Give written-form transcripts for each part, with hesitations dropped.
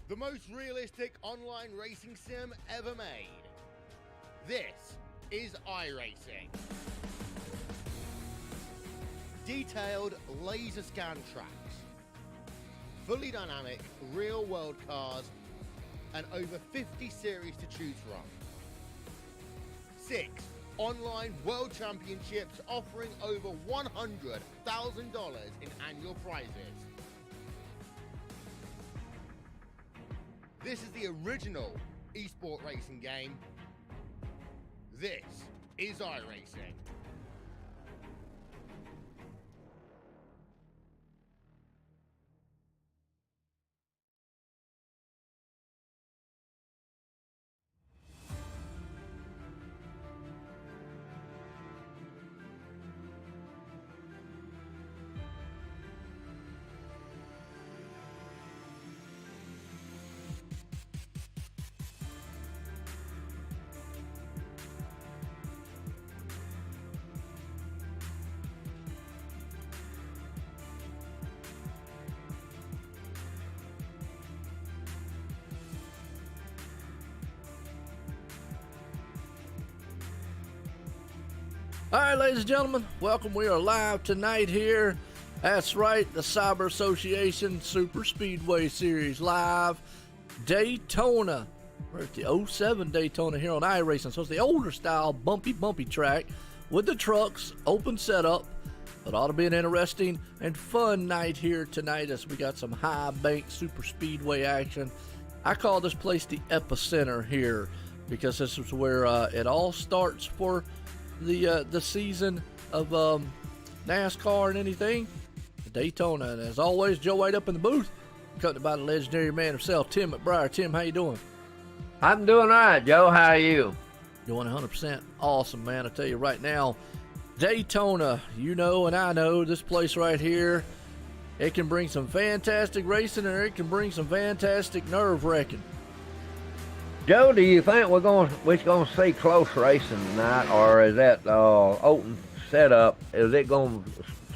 the most realistic online racing sim ever made. This is iRacing. Detailed laser scan tracks, fully dynamic real world cars, and over 50 series to choose from. 6 online world championships offering over $100,000 in annual prizes. This is the original esport racing game. This is iRacing. All right, ladies and gentlemen, welcome. We are live tonight here. That's right, the CyberRacing Superspeedway Series live, Daytona. We're at the 07 Daytona here on iRacing. So it's the older style, bumpy track with the trucks, open setup. It ought to be an interesting and fun night here tonight as we got some high bank super speedway action. I call this place the epicenter here because this is where it all starts for the season of NASCAR and anything. Daytona. And as always, Joe White up in the booth, accompanied by the legendary man himself, Tim McBriar. Tim, how you doing? I'm doing all right, Joe. How are you? Doing 100% awesome, man. I tell you right now, Daytona, you know and I know, this place right here, it can bring some fantastic racing or it can bring some fantastic nerve-wracking. Joe, do you think we're going to see close racing tonight, or is that open setup? Is it going to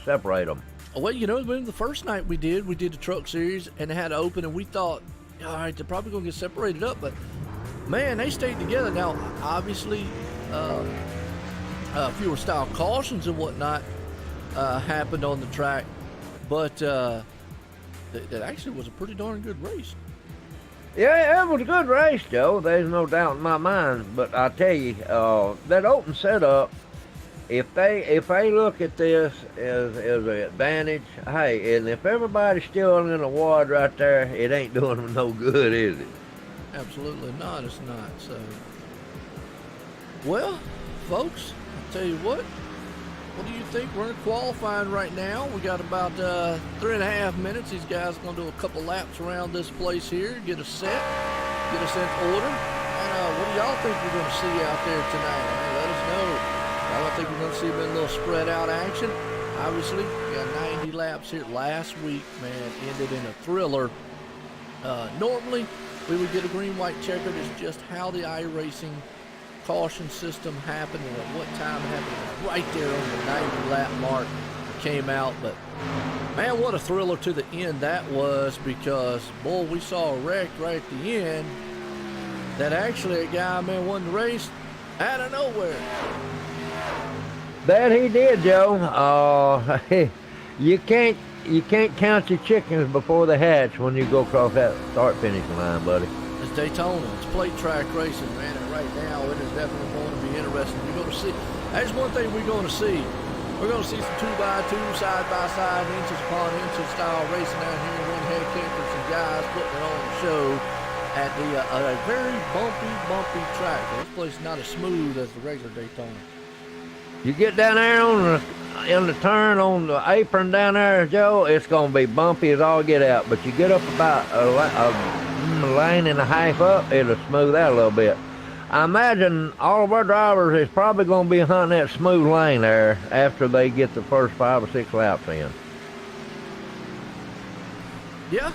separate them? Well, you know, the first night we did the truck series and it had to open, and we thought, all right, they're probably going to get separated up, but man, they stayed together. Now, obviously, fewer style cautions and whatnot happened on the track, but that actually was a pretty darn good race. Yeah, it was a good race, Joe. There's no doubt in my mind. But I tell you, that open setup, if they look at this as an advantage, hey, and if everybody's still in the ward right there, it ain't doing them no good, is it? Absolutely not. It's not. So, well, folks, I'll tell you what do you think? We're in qualifying right now. We got about 3.5 minutes. These guys are going to do a couple laps around this place here, get us in order. And what do y'all think we're going to see out there tonight? Let us know. I think we're going to see a little spread out action. Obviously, we got 90 laps here. Last week, man, ended in a thriller. Normally, we would get a green-white checkered. It's just how the iRacing caution system happened and at what time it happened. It was right there on the 90 lap mark came out. But man, what a thriller to the end that was, because boy, we saw a wreck right at the end that actually a guy, man, won the race out of nowhere. That he did, Joe. You can't count your chickens before they hatch when you go across that start finish line, buddy. It's Daytona. It's plate track racing, man. And right now, it is definitely going to be interesting. We're going to see. That's one thing we're going to see. We're going to see some 2x2, side-by-side, inches upon inches style racing down here in Windhead, Kickers, and guys putting it on the show at a very bumpy track. This place is not as smooth as the regular Daytona. You get down there in the turn on the apron down there, Joe, it's going to be bumpy as all get out. But you get up about a lane and a half up, it'll smooth out a little bit. I imagine all of our drivers is probably going to be hunting that smooth lane there after they get the first 5 or 6 laps in. Yeah,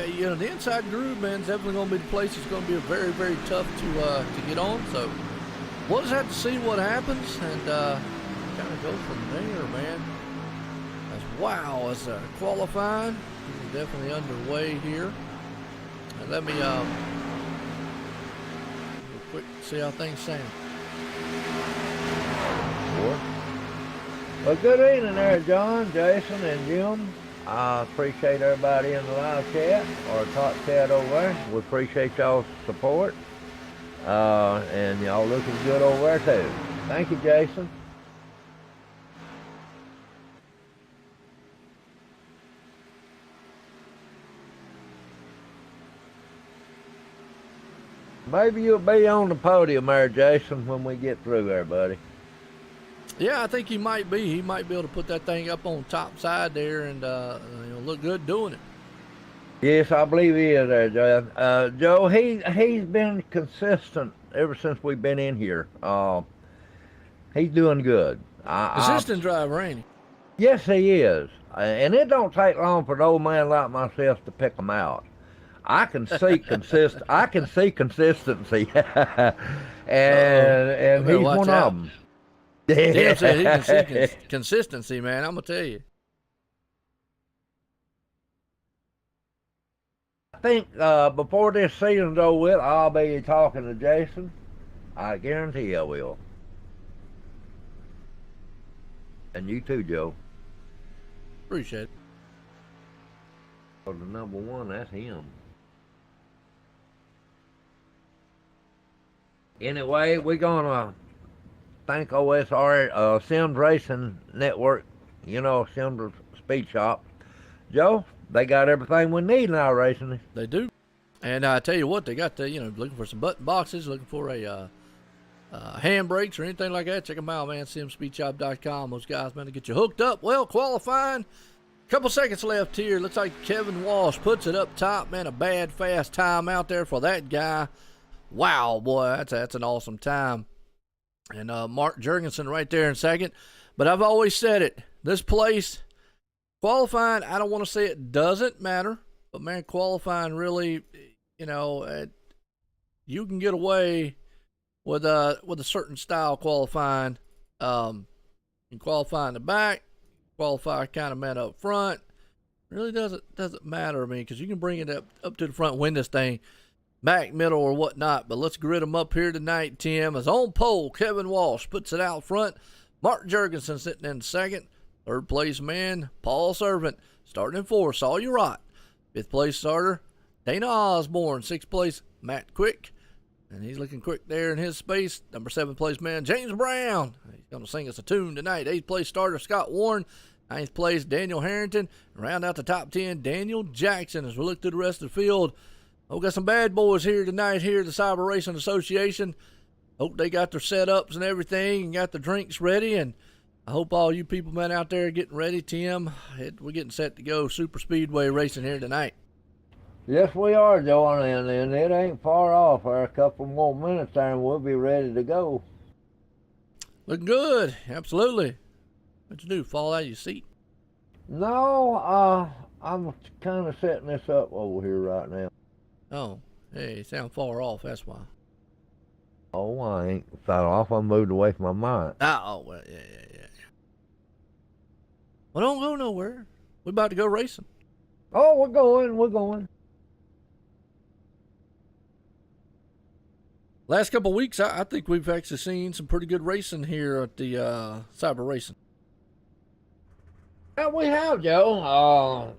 you know, the inside groove, man, is definitely going to be the place that's going to be very, very tough to get on. So we'll just have to see what happens and kind of go from there, man. As qualifying is definitely underway here. And let me real quick see how things sound. Well, good evening there, John, Jason, and Jim. I appreciate everybody in the live chat or top chat over there. We appreciate y'all's support. And y'all looking good over there too. Thank you, Jason. Maybe you'll be on the podium there, Jason, when we get through there, buddy. Yeah, I think he might be. He might be able to put that thing up on top side there and look good doing it. Yes, I believe he is there, Joe. Joe, he's been consistent ever since we've been in here. He's doing good. Assistant driver, ain't he? Yes, he is. And it don't take long for an old man like myself to pick him out. I can see I can see consistency, and he's one of them. Tim said he can see consistency, man. I'm gonna tell you. I think before this season's over with, I'll be talking to Jason. I guarantee I will. And you too, Joe. Appreciate it. For the number one, that's him. Anyway, we're gonna thank OSRN, Sim Racing Network, Sim Speed Shop. Joe, they got everything we need in our racing. They do. And I tell you what, they got looking for some button boxes, looking for a handbrakes or anything like that. Check them out, man. simspeedshop.com. Those guys, man, to get you hooked up. Well, qualifying. Couple seconds left here. Looks like Kevin Walsh puts it up top, man. A bad, fast time out there for that guy. Wow, boy, that's an awesome time. And Mark Jurgensen right there in second. But I've always said it. This place, qualifying, I don't want to say it doesn't matter. But, man, qualifying really, you can get away with a certain style qualifying. You can qualify in the back, qualify kind of man up front. Really doesn't matter, because you can bring it up to the front, win this thing. Back, middle, or whatnot. But let's grid them up here tonight, Tim. As on pole, Kevin Walsh puts it out front. Mark Jurgensen sitting in second. Third place man, Paul Servant. Starting in fourth, Saul Urot. Fifth place starter, Dana Osborne. Sixth place, Matt Quick. And he's looking quick there in his space. Number 7 place man, James Brown. He's going to sing us a tune tonight. 8th place starter, Scott Warren. 9th place, Daniel Harrington. Round out the top 10, Daniel Jackson. As we look through the rest of the field, we got some bad boys here tonight here at the Cyber Racing Association. Hope they got their setups and everything and got their drinks ready. And I hope all you people, man, out there are getting ready. Tim, we're getting set to go Super Speedway racing here tonight. Yes, we are, Joe, and it ain't far off. For a couple more minutes there, and we'll be ready to go. Looking good, absolutely. What you do, fall out of your seat? No, I'm kind of setting this up over here right now. Oh, hey, you sound far off, that's why. Oh, I ain't far off. I moved away from my mic. Oh, well, yeah. Well, don't go nowhere. We're about to go racing. Oh, we're going. Last couple of weeks, I think we've actually seen some pretty good racing here at the Cyber Racing. Yeah, we have, Joe.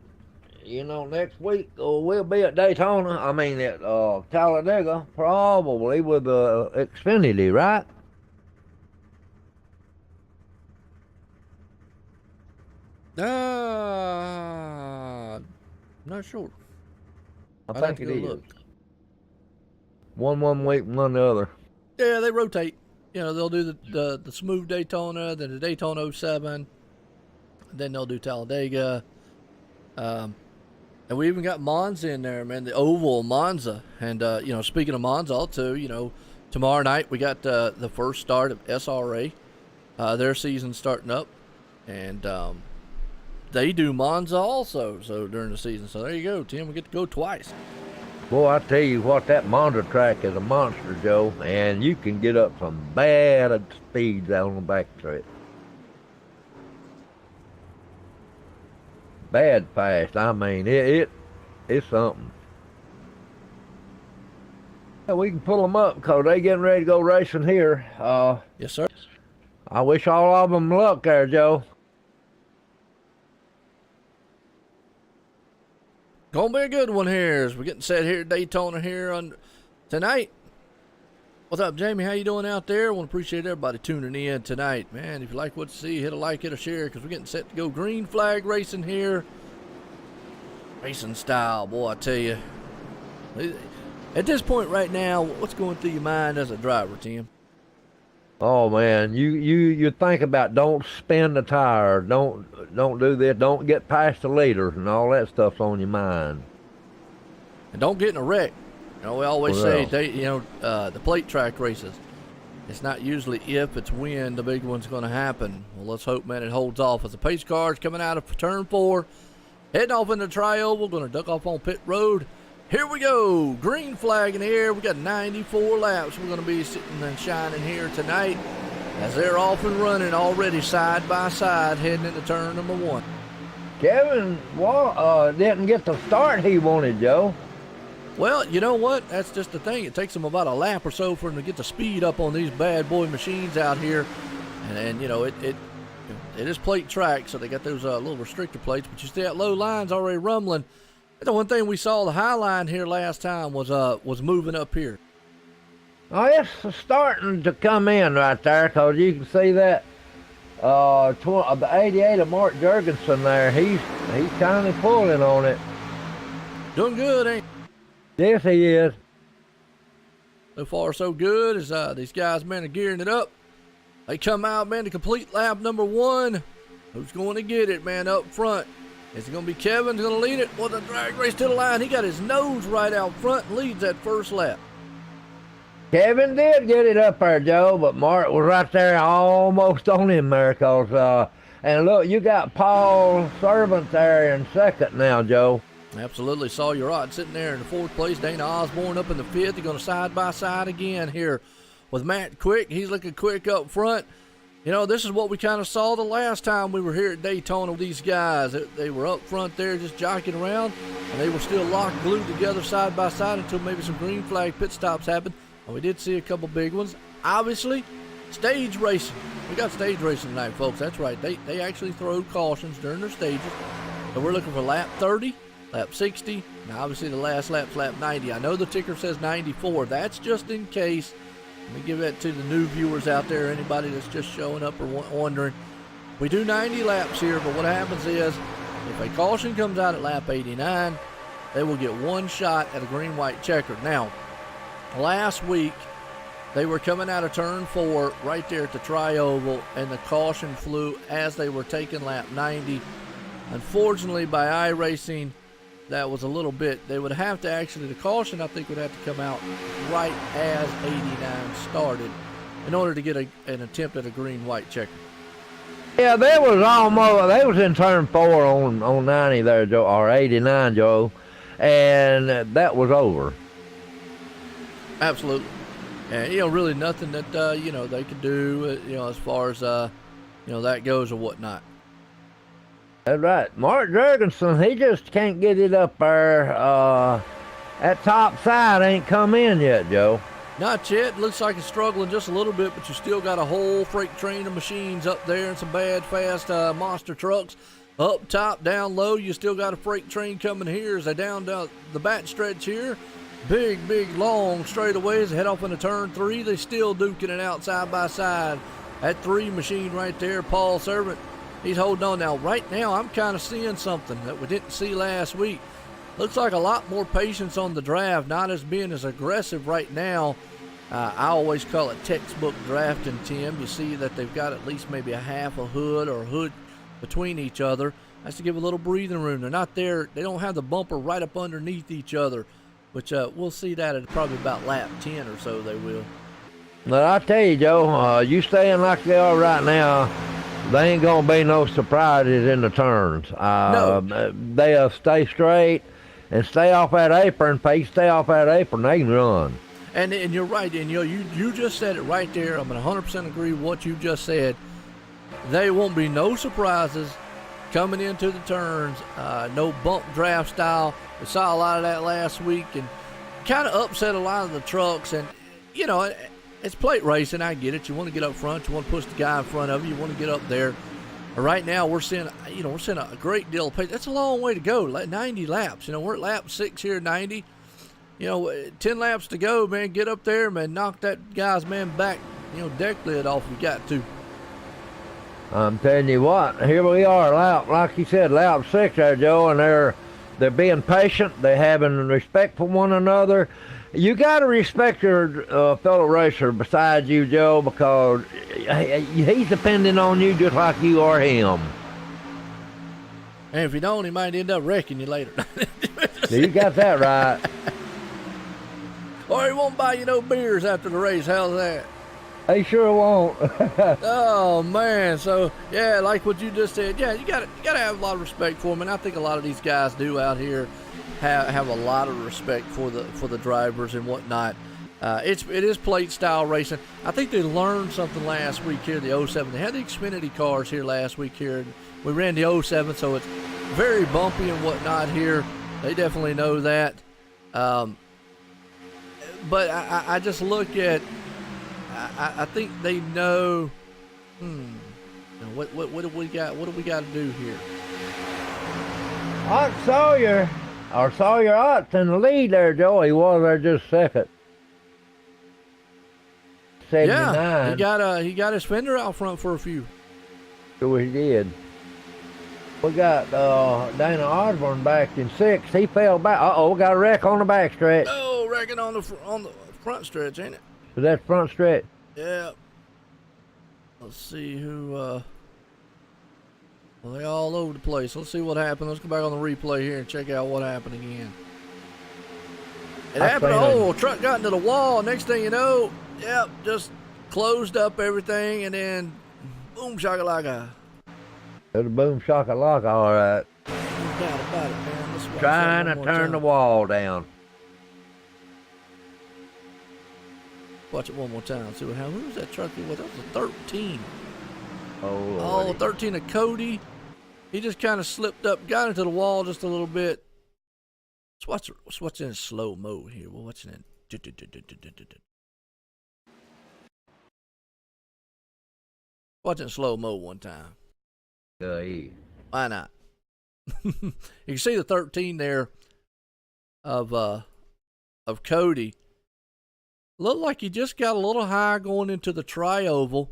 Next week we'll be at Daytona. I mean, at Talladega, probably with Xfinity, right? Not sure. I think it is. Look. One week, one the other. Yeah, they rotate. They'll do the smooth Daytona, then the Daytona 07, then they'll do Talladega. And we even got Monza in there, man, the oval Monza. And, speaking of Monza, also, tomorrow night we got the first start of SRA. Their season's starting up. And they do Monza also during the season. So there you go, Tim. We get to go twice. Boy, I tell you what, that Monza track is a monster, Joe. And you can get up some bad speeds out on the back straight. Bad fast. I mean, it's something. Yeah, we can pull them up because they getting ready to go racing here. Yes, sir. I wish all of them luck there, Joe. Gonna be a good one here as we're getting set here at Daytona here on tonight. What's up, Jamie? How you doing out there? I want to appreciate everybody tuning in tonight. Man, if you like what you see, hit a like, hit a share, because we're getting set to go green flag racing here. Racing style, boy, I tell you. At this point right now, what's going through your mind as a driver, Tim? Oh man, you think about don't spin the tire, don't do this, don't get past the leader, and all that stuff's on your mind. And don't get in a wreck. You know, we always say, the plate track races, it's not usually if, it's when the big one's going to happen. Well, let's hope, man, it holds off. As the pace car's coming out of turn 4, heading off into the tri-oval, going to duck off on pit road. Here we go, green flag in the air. We got 94 laps. We're going to be sitting and shining here tonight as they're off and running already side by side heading into turn number 1. Kevin didn't get the start he wanted, Joe. Well, you know what? That's just the thing. It takes them about a lap or so for them to get the speed up on these bad boy machines out here. And you know, it is plate track, so they got those little restrictor plates, but you see that low line's already rumbling. The one thing we saw, the high line here last time was moving up here. Oh, it's starting to come in right there, because you can see that the 88 of Mark Jurgensen there, he's kind of pulling on it. Doing good, ain't he? Yes, he is. So far, so good as these guys, man, are gearing it up. They come out, man, to complete lap number 1. Who's going to get it, man, up front? Is it going to be Kevin going to lead it? Well, the drag race to the line. He got his nose right out front and leads that first lap. Kevin did get it up there, Joe, but Mark was right there almost on him there. And look, you got Paul Servant there in second now, Joe. Absolutely. Saw your rod sitting there in the 4th place. Dana Osborne up in the 5th. They're going to side by side again here with Matt Quick. He's looking quick up front. You know, this is what we kind of saw the last time we were here at Daytona with these guys. They were up front there just jockeying around, and they were still locked, glued together side by side until maybe some green flag pit stops happened. And we did see a couple big ones. Obviously, stage racing. We got stage racing tonight, folks. That's right. They actually throw cautions during their stages. So we're looking for lap 30, lap 60, and obviously the last lap's lap 90. I know the ticker says 94. That's just in case. Let me give that to the new viewers out there, anybody that's just showing up or wondering. We do 90 laps here, but what happens is if a caution comes out at lap 89, they will get one shot at a green-white checker. Now, last week, they were coming out of turn 4 right there at the tri-oval, and the caution flew as they were taking lap 90. Unfortunately, by iRacing, that was a little bit, they would have to actually, the caution I think would have to come out right as 89 started in order to get an attempt at a green-white checker. Yeah, they was in turn 4 on 90 there, Joe, or 89, Joe, and that was over. Absolutely. And, you know, really nothing that, they could do, as far as, that goes or whatnot. That's right. Mark Jurgensen, he just can't get it up there. That top side ain't come in yet, Joe. Not yet. Looks like it's struggling just a little bit, but you still got a whole freight train of machines up there and some bad, fast monster trucks. Up top, down low, you still got a freight train coming here as they down the back stretch here. Big, long straightaways. Head off into turn 3. They still duking it out side by side. That 3 machine right there, Paul Servant. He's holding on. Now, right now, I'm kind of seeing something that we didn't see last week. Looks like a lot more patience on the draft, not as being as aggressive right now. I always call it textbook drafting, Tim. You see that they've got at least maybe a half a hood or a hood between each other. That's to give a little breathing room. They're not there. They don't have the bumper right up underneath each other, which we'll see that at probably about lap 10 or so they will. But I tell you, Joe, you staying like they are right now, they ain't going to be no surprises in the turns. No. They'll stay straight and stay off that apron. If they stay off that apron, they can run. And you're right, and you just said it right there. I'm going to 100% agree with what you just said. There won't be no surprises coming into the turns. No bump draft style. We saw a lot of that last week, and kind of upset a lot of the trucks. And, you know, it's plate racing. I get it. You want to get up front. You want to push the guy in front of you. You want to get up there. Right now, we're seeing a great deal of pace. That's a long way to go, 90 laps. You know, we're at lap 6 here, 90. 10 laps to go, man. Get up there, man. Knock that guy's back, deck lid off if you got to. I'm telling you what, here we are, like you said, lap 6 there, Joe, and they're being patient. They're having respect for one another. You got to respect your fellow racer besides you, Joe, because he's depending on you just like you are him. And if you don't, he might end up wrecking you later. You got that right. Or he won't buy you no beers after the race. How's that? He sure won't. Oh man, so yeah, like what you just said, yeah, you gotta have a lot of respect for him, and I think a lot of these guys do out here have a lot of respect for the drivers and whatnot. It is plate style racing. I think they learned something last week here, the 07. They had the Xfinity cars here last week here. We ran the 07, so it's very bumpy and whatnot here. They definitely know that. But I just look at. I think they know. What do we got? What do we got to do here? Ott Sawyer Ott's in the lead there, Joe. He was there just second. 79. Yeah, he got his fender out front for a few. Sure he did. We got Dana Osborne back in 6th. He fell back. We got a wreck on the back stretch. Oh, wrecking on the front stretch, ain't it? So that's front stretch. Yeah. Let's see who. Well, they all over the place. Let's see what happened. Let's go back on the replay here and check out what happened again. It happened. Oh, truck got into the wall. Next thing you know, yep, just closed up everything, and then boom shakalaka. There's a boom shakalaka, all right. No doubt about it, man. Let's watch Trying to turn the wall down. Watch it one more time. See what happened. Who was that truck with? That was a 13. Oh, 13 of Cody. He just kind of slipped up, got into the wall just a little bit. Let's watch in slow mo here. We're watching it. Watch in slow mo one time. Yeah. Why not? You can see the 13 there of Cody. Looked like he just got a little high going into the tri-oval.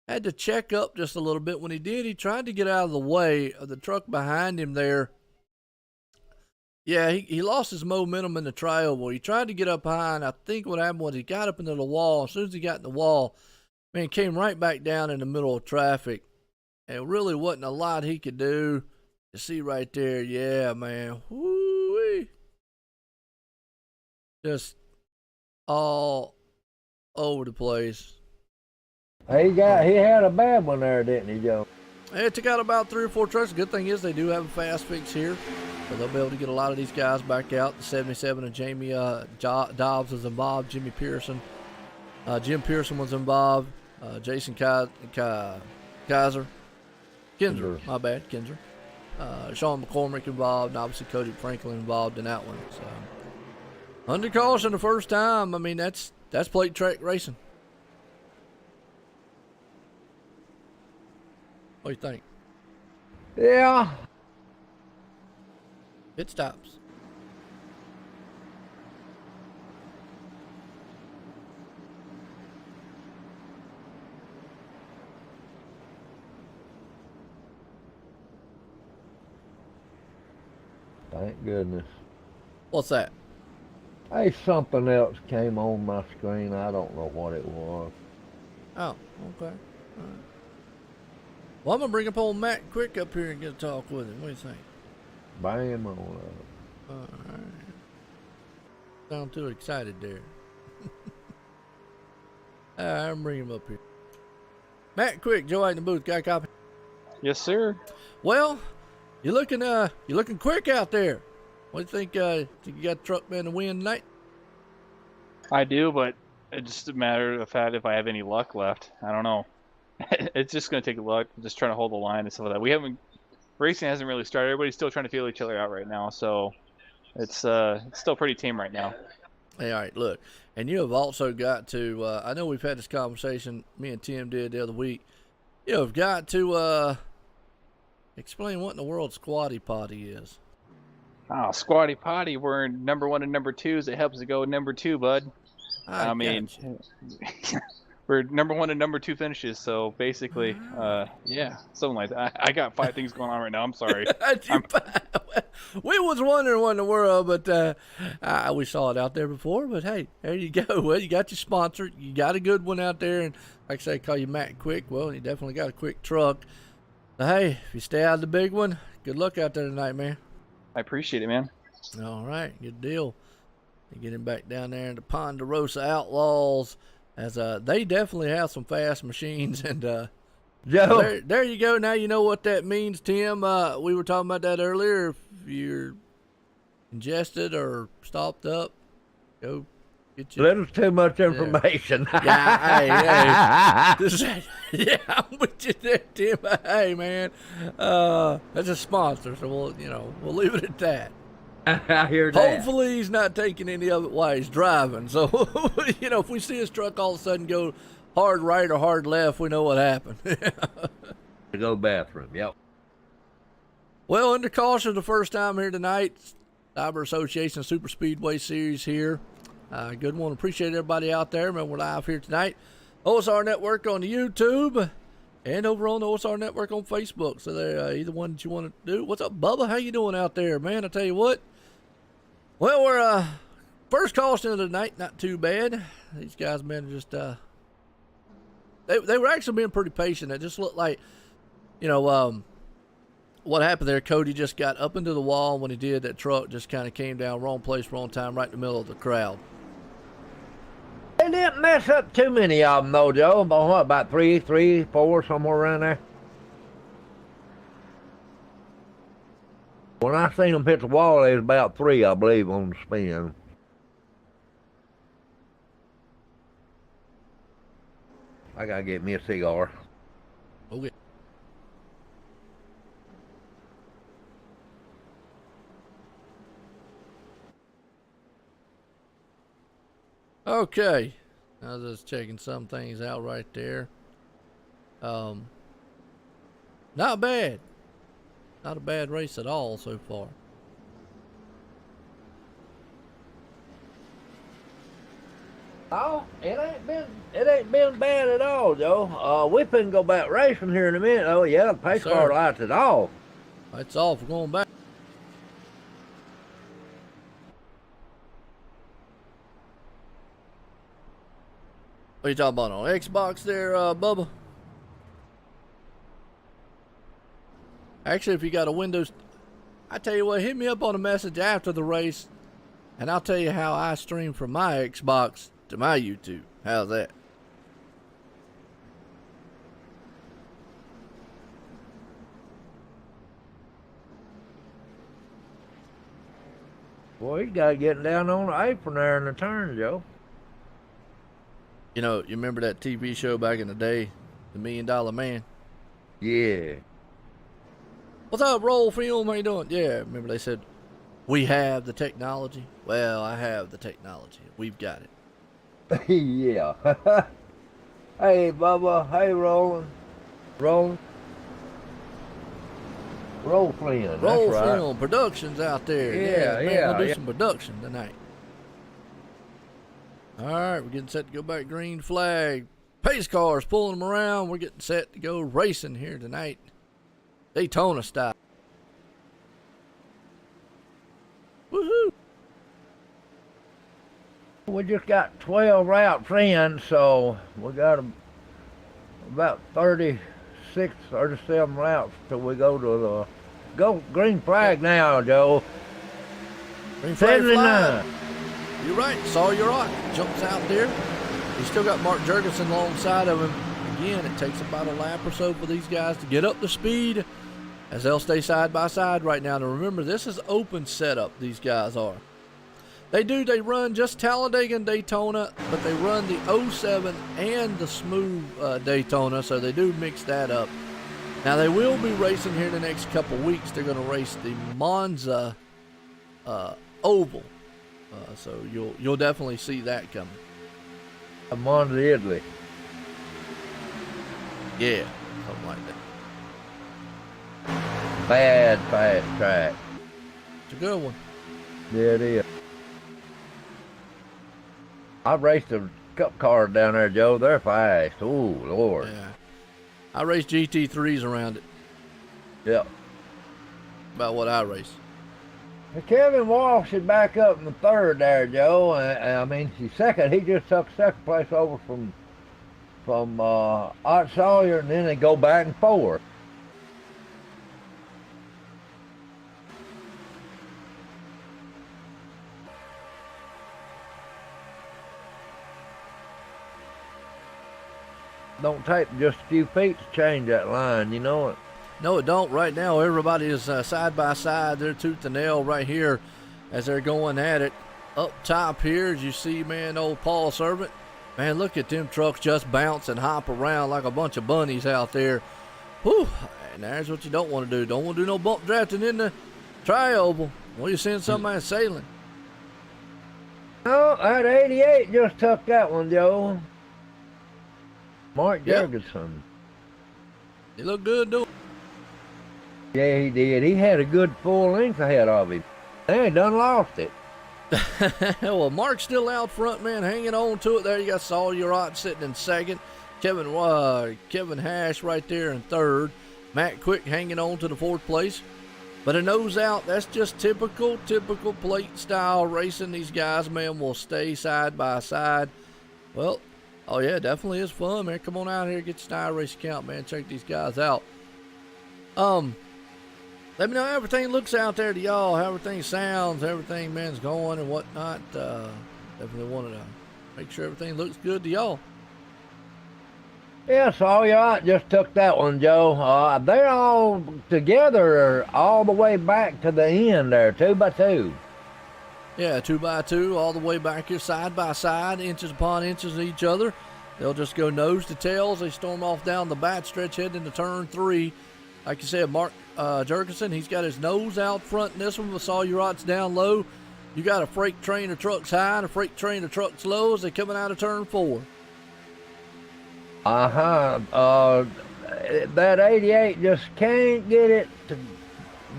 Had to check up just a little bit. When he did, he tried to get out of the way of the truck behind him there. Yeah, he lost his momentum in the tri-oval. He tried to get up high, and I think what happened was he got up into the wall. As soon as he got in the wall, man, came right back down in the middle of traffic. And really wasn't a lot he could do. You see right there, yeah, man. Woo-wee. Just all over the place. He had a bad one there, didn't he, Joe? It took out about 3 or 4 trucks. The good thing is they do have a fast fix here, so they'll be able to get a lot of these guys back out. The 77 of Jamie Dobbs was involved. Jim Pearson was involved. Jason Kinzer, my bad, Kinzer. Sean McCormick involved, and obviously Cody Franklin involved in that one. So under caution the first time. I mean, that's plate track racing. What do you think? Yeah. It stops. Thank goodness. What's that? Hey, something else came on my screen. I don't know what it was. Oh, okay. All right. Well, I'm going to bring up old Matt Quick up here and get a talk with him. What do you think? Bang him on up. All right. Sound too excited there. All right, I'm bringing him up here. Matt Quick, Joe out in the booth. Got a copy? Yes, sir. Well, you're looking quick out there. What do you think? Think you got the truck man to win tonight? I do, but it's just a matter of fact if I have any luck left. I don't know. It's just going to take luck. I'm just trying to hold the line and stuff like that. Racing hasn't really started. Everybody's still trying to feel each other out right now, so it's still pretty tame right now. Hey, all right, look, and you have also got to, I know we've had this conversation, me and Tim did the other week. You have got to explain what in the world Squatty Potty is. Oh, Squatty Potty, we're number 1 and number 2s. It helps to go number 2, bud. I mean, we're number 1 and number 2 finishes, so basically, yeah, something like that. I got 5 things going on right now. I'm sorry. We was wondering what in the world, but we saw it out there before. But hey, there you go. Well, you got your sponsor. You got a good one out there, and like I say, call you Matt Quick. Well, you definitely got a quick truck. So, hey, if you stay out of the big one, good luck out there tonight, man. I appreciate it, man. All right, good deal. You get him back down there in the Ponderosa Outlaws, as they definitely have some fast machines. And Joe, there you go. Now you know what that means, Tim. We were talking about that earlier. If you're congested or stopped up, go get you. little too much information. Yeah, yeah, I'm with you there, Tim. Hey, man, that's a sponsor, so we'll leave it at that. I hear that. Hopefully he's not taking any of it while he's driving. So, if we see his truck all of a sudden go hard right or hard left, we know what happened. To go bathroom, yep. Well, under caution the first time here tonight. Cyber Association Superspeedway Series here. Good one. Appreciate everybody out there. Remember, we're live here tonight. OSR Network on the YouTube and over on the OSR Network on Facebook. So there, either one that you want to do. What's up, Bubba? How you doing out there, man? I tell you what. Well, we're first caution of the night. Not too bad. These guys, man, just they were actually being pretty patient. It just looked like, what happened there, Cody just got up into the wall. When he did, that truck just kind of came down, wrong place, wrong time, right in the middle of the crowd. They didn't mess up too many of them, though, Joe. About three, four, somewhere around there. When I seen them hit the wall, there was about 3, I believe, on the spin. I gotta get me a cigar. Okay. Okay, I was just checking some things out right there. Not bad. Not a bad race at all so far. Oh, it ain't been bad at all, Joe. We couldn't go back racing here in a minute. Oh yeah, the pace car lights it off. Lights off. We're going back. What are you talking about on Xbox there, Bubba? Actually, if you got a Windows, I tell you what, hit me up on a message after the race, and I'll tell you how I stream from my Xbox to my YouTube. How's that? Boy, you got getting down on the apron there in the turn, Joe. You remember that TV show back in the day, The $1 Million Man? Yeah. What's up, Roll Film? How you doing? Yeah, remember they said, we have the technology? Well, I have the technology. We've got it. Yeah. Hey, Bubba. Hey, Roland. Roll Flynn. Roll That's right. Film Productions out there. Yeah. We'll do some production tonight. All right, we're getting set to go back green flag. Pace cars pulling them around. We're getting set to go racing here tonight. Daytona style. Woohoo! We just got 12 routes in, so we got about 36, 37 routes till we go to the green flag now, Joe. Green flag 79. flag. You're right. Sawyer Rock jumps out there. He's still got Mark Jurgensen alongside of him. Again, it takes about a lap or so for these guys to get up to speed as they'll stay side by side right now. Now remember, this is open setup, these guys are. They run just Talladega and Daytona, but they run the 07 and the smooth Daytona, so they do mix that up. Now they will be racing here in the next couple weeks. They're going to race the Monza Oval. So you'll definitely see that coming. I'm on to Italy. Yeah, something like that. Bad fast track. It's a good one. Yeah, it is. I raced a cup cars down there, Joe. They're fast. Oh, Lord. Yeah. I race GT3s around it. Yep. About what I race. Kevin Walsh is back up in the third there, Joe. I mean, he's second. He just took second place over from Art Sawyer, and then they go back and forth. Don't take just a few feet to change that line, you know it. No, it don't. Right now, everybody is side by side. They're tooth and nail right here as they're going at it. Up top here, as you see, man, old Paul Servant. Man, look at them trucks just bounce and hop around like a bunch of bunnies out there. Whew, and there's what you don't want to do. Don't want to do no bump drafting in the tri-oval. Well, you send somebody sailing. No, that 88 just took that one, Joe. Mark Yep. Jurgensen. He looked good doing it. Yeah, he did. He had a good full length ahead of him. They done lost it. Well, Mark's still out front, man, hanging on to it there. You got Saul Urot sitting in second. Kevin Hash right there in third. Matt Quick hanging on to the fourth place. But a nose out, that's just typical plate style racing. These guys, man, will stay side by side. Well, oh yeah, definitely is fun, man. Come on out here, get your iRace account, man. Check these guys out. Let me know how everything looks out there to y'all, how everything sounds, everything, man's going and whatnot. Definitely wanted to make sure everything looks good to y'all. Yeah, so you just took that one, Joe. They're all together all the way back to the end there, 2 by 2. Yeah, 2 by 2, all the way back here, side by side, inches upon inches of each other. They'll just go nose to tails. They storm off down the back stretch, heading into turn 3. Like you said, Mark Jurgensen, he's got his nose out front in this one with Saul Urot's down low. You got a freight train of trucks high and a freight train of trucks low as they're coming out of turn 4. That 88 just can't get it to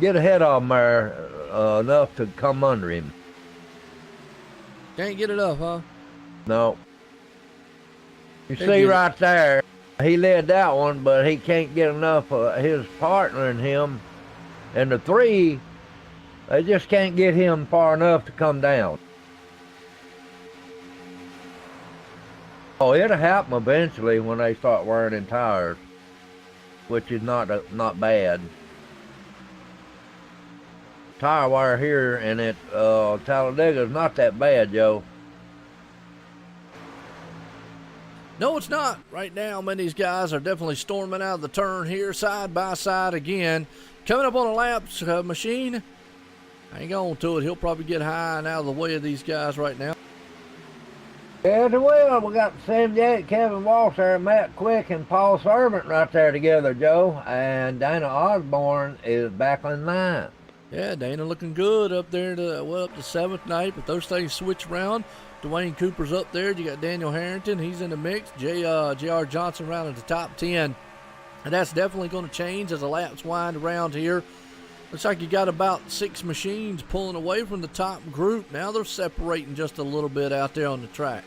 get ahead of him there enough to come under him. Can't get it up, huh? No. You see right there, he led that one, but he can't get enough of his partner in him. And the 3, they just can't get him far enough to come down. Oh, it'll happen eventually when they start wearing tires, which is not bad. Tire wear here and at Talladega is not that bad, Joe. No, it's not. Right now, man, these guys are definitely storming out of the turn here, side by side again. Coming up on a laps machine. Hang on to it. He'll probably get high and out of the way of these guys right now. Yeah, well, we got 78, Kevin Walsh there, Matt Quick, and Paul Servant right there together, Joe. And Dana Osborne is back on 9th. Yeah, Dana looking good up there up to 7th, 8th, but those things switch around. Dwayne Cooper's up there. You got Daniel Harrington. He's in the mix. J.R. Johnson around at the top 10. And that's definitely going to change as the laps wind around here. Looks like you got about 6 machines pulling away from the top group. Now they're separating just a little bit out there on the track.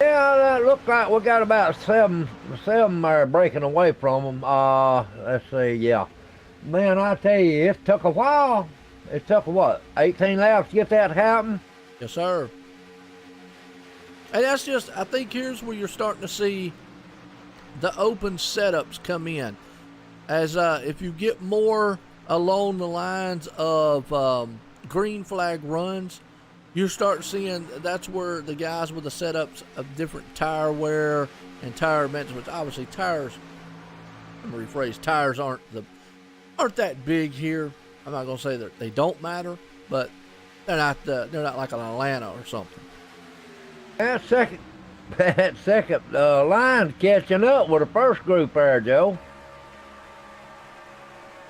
Yeah, that looked like we got about seven are breaking away from them. Let's see, yeah. Man, I tell you, it took a while. It took, what, 18 laps to get that to happen? Yes, sir. And that's just, I think here's where you're starting to see the open setups come in. As if you get more along the lines of green flag runs, you start seeing that's where the guys with the setups of different tire wear and tire management. Obviously, tires. Let me rephrase. Tires aren't that big here. I'm not gonna say that they don't matter, but they're not like an Atlanta or something. That second line's catching up with the first group there, Joe.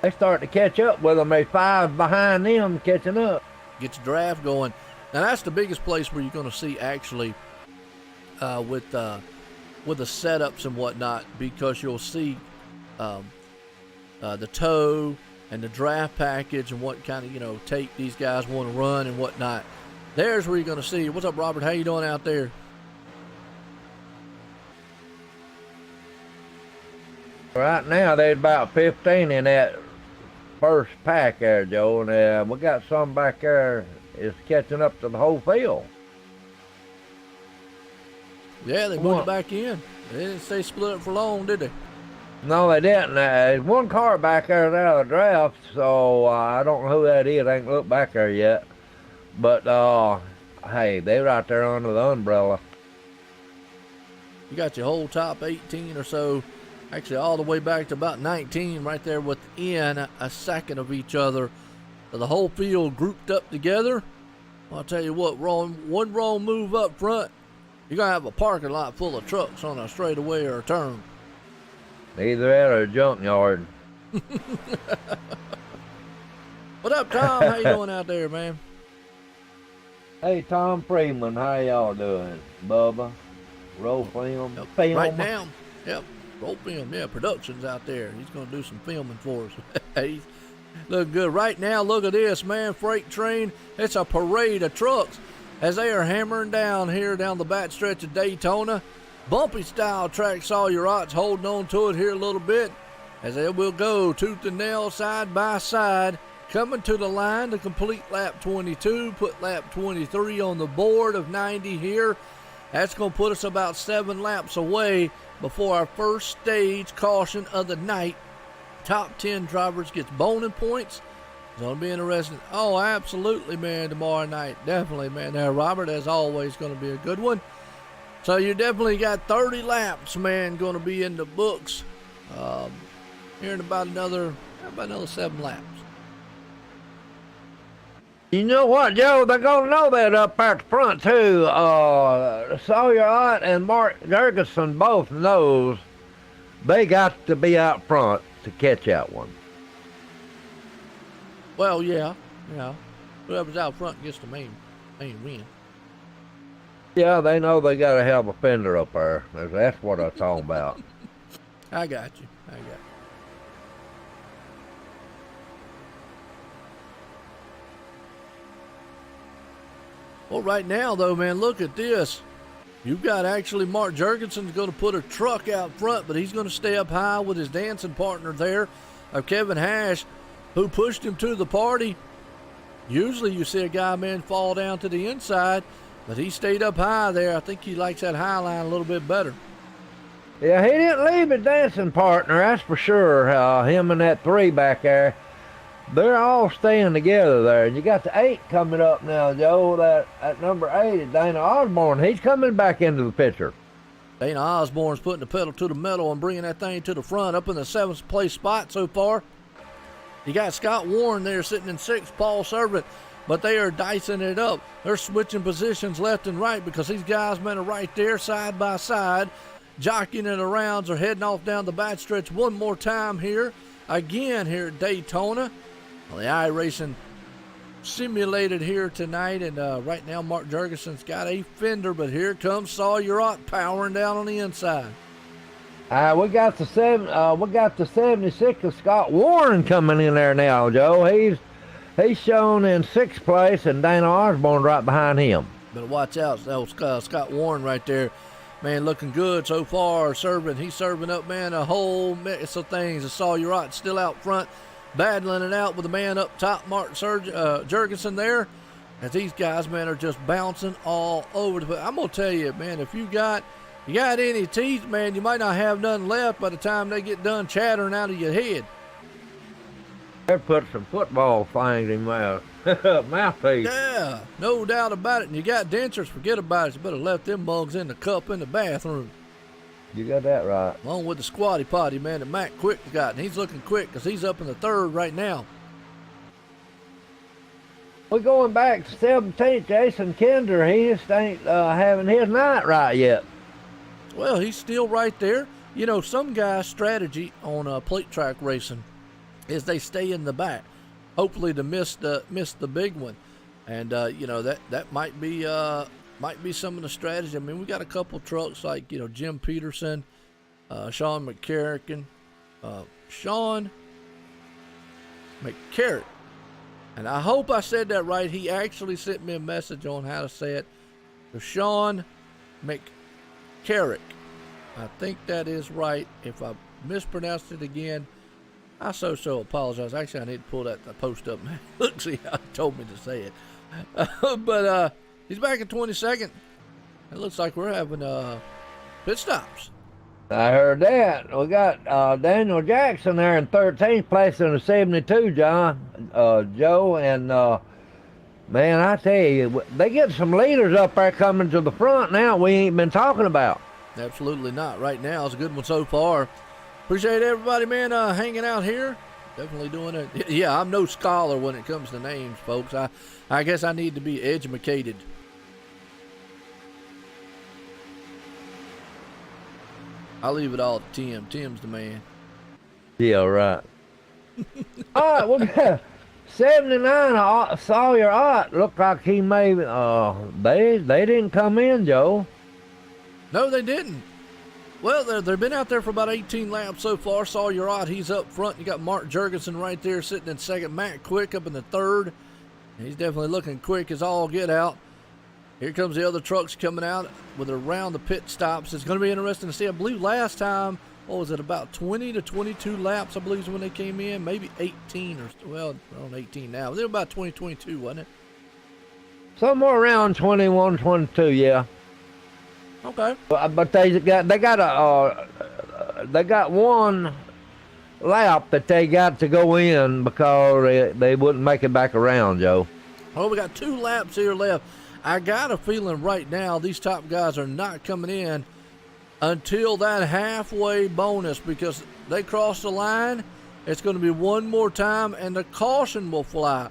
They start to catch up with them. They 5 behind them catching up. Get your draft going. Now that's the biggest place where you're going to see actually with the setups and whatnot, because you'll see the tow and the draft package and what kind of tape these guys want to run and whatnot. There's where you're going to see. What's up, Robert? How you doing out there? Right now, there's about 15 in that first pack there, Joe, and we got some back there is catching up to the whole field. Yeah, they moved it back in. They didn't stay split up for long, did they? No, they didn't. There's one car back there that's out of the draft, so I don't know who that is. I ain't looked back there yet. But, hey, they're right there under the umbrella. You got your whole top 18 or so, actually all the way back to about 19 right there within a second of each other. So the whole field grouped up together. I'll tell you what, one wrong move up front, you're going to have a parking lot full of trucks on a straightaway or a turn. Either that or a junkyard. What up, Tom? How you doing out there, man? Hey, Tom Freeman, how y'all doing? Bubba, roll film, Yep. film. Right now, yep, roll film. Yeah, production's out there. He's going to do some filming for us. He's looking good. Right now, look at this, man. Freight train. It's a parade of trucks as they are hammering down here down the back stretch of Daytona. Bumpy style track, Sawyer holding on to it here a little bit as they will go tooth and nail, side by side, coming to the line to complete lap 22, put lap 23 on the board of 90 here. That's going to put us about 7 laps away before our first stage caution of the night. Top 10 drivers gets bonus points. It's going to be interesting. Oh, absolutely, man, tomorrow night. Definitely, man. Now, Robert, as always, going to be a good one. So you definitely got 30 laps, man, going to be in the books here in about another 7 laps. You know what, Joe? They're going to know that up at the front, too. Sawyer and Mark Jurgensen both knows they got to be out front to catch that one. Well, yeah. Whoever's out front gets the main win. Yeah, they know they got to have a fender up there. That's what I'm talking about. I got you. Well, right now, though, man, look at this. You've got actually Mark Jurgensen's going to put a truck out front, but he's going to stay up high with his dancing partner there, Kevin Hash, who pushed him to the party. Usually you see a guy, man, fall down to the inside, but he stayed up high there. I think he likes that high line a little bit better. Yeah, he didn't leave his dancing partner, that's for sure. Him and that 3 back there, they're all staying together there. And you got the 8 coming up now, Joe. That number 8 is Dana Osborne. He's coming back into the picture. Dana Osborne's putting the pedal to the metal and bringing that thing to the front, up in the 7th place spot so far. You got Scott Warren there sitting in 6th, Paul Servant, but they are dicing it up. They're switching positions left and right because these guys, man, are right there side by side, jockeying it around. They're heading off down the back stretch one more time here, again here at Daytona. Well, the iRacing simulated here tonight, and right now Mark Jurgensen's got a fender, but here comes Sawyer powering down on the inside. We got the 76 of Scott Warren coming in there now, Joe. He's shown in 6th place, and Dana Osborne right behind him. Better watch out. That was Scott Warren right there. Man, looking good so far. He's serving up, man, a whole mix of things. Sawyer still out front, battling it out with the man up top, Mark Jurgensen there. As these guys, man, are just bouncing all over the place. I'm going to tell you, man, if you got any teeth, man, you might not have none left by the time they get done chattering out of your head. They put some football things in my mouthpiece. Yeah, no doubt about it. And you got dentures, forget about it. You better left them mugs in the cup in the bathroom. You got that right. Along with the squatty potty, man, that Matt Quick's got. And he's looking quick because he's up in the 3rd right now. We're going back to 17th. Jason Kinder, he just ain't having his night right yet. Well, he's still right there. You know, some guys' strategy on plate track racing is they stay in the back, hopefully to miss the big one. And you know, that might be some of the strategy. I mean, we got a couple trucks like, you know, Jim Peterson, Sean McCarrick, and I hope I said that right. He actually sent me a message on how to say it. So Sean McCarrick. I think that is right. If I mispronounced it again, I so apologize. Actually, I need to pull that post up, man. Look, see how he told me to say it. But he's back in 22nd. It looks like we're having pit stops. I heard that. We got Daniel Jackson there in 13th place in the 72, Joe. And, man, I tell you, they get some leaders up there coming to the front now we ain't been talking about. Absolutely not. Right now, it's a good one so far. Appreciate everybody, man, hanging out here. Definitely doing it. Yeah, I'm no scholar when it comes to names, folks. I guess I need to be educated. I'll leave it all to Tim. Tim's the man. Yeah, right. All right, we got 79. Sawyer Ott looked like he may. They didn't come in, Joe. No, they didn't. Well, they've been out there for about 18 laps so far. Sawyer Ott, he's up front. You got Mark Jurgensen right there sitting in second. Matt Quick up in the third. He's definitely looking quick as all get out. Here comes the other trucks coming out with around the pit stops. It's going to be interesting to see. I believe last time, what was it, about 20 to 22 laps, I believe is when they came in. Maybe 18 or, well, on 18 now. It was about 2022, wasn't it? Somewhere around 21, 22, yeah. Okay. But they got one lap that they got to go in because they wouldn't make it back around, Joe. Well, we got 2 laps here left. I got a feeling right now these top guys are not coming in until that halfway bonus, because they cross the line. It's going to be one more time and the caution will fly.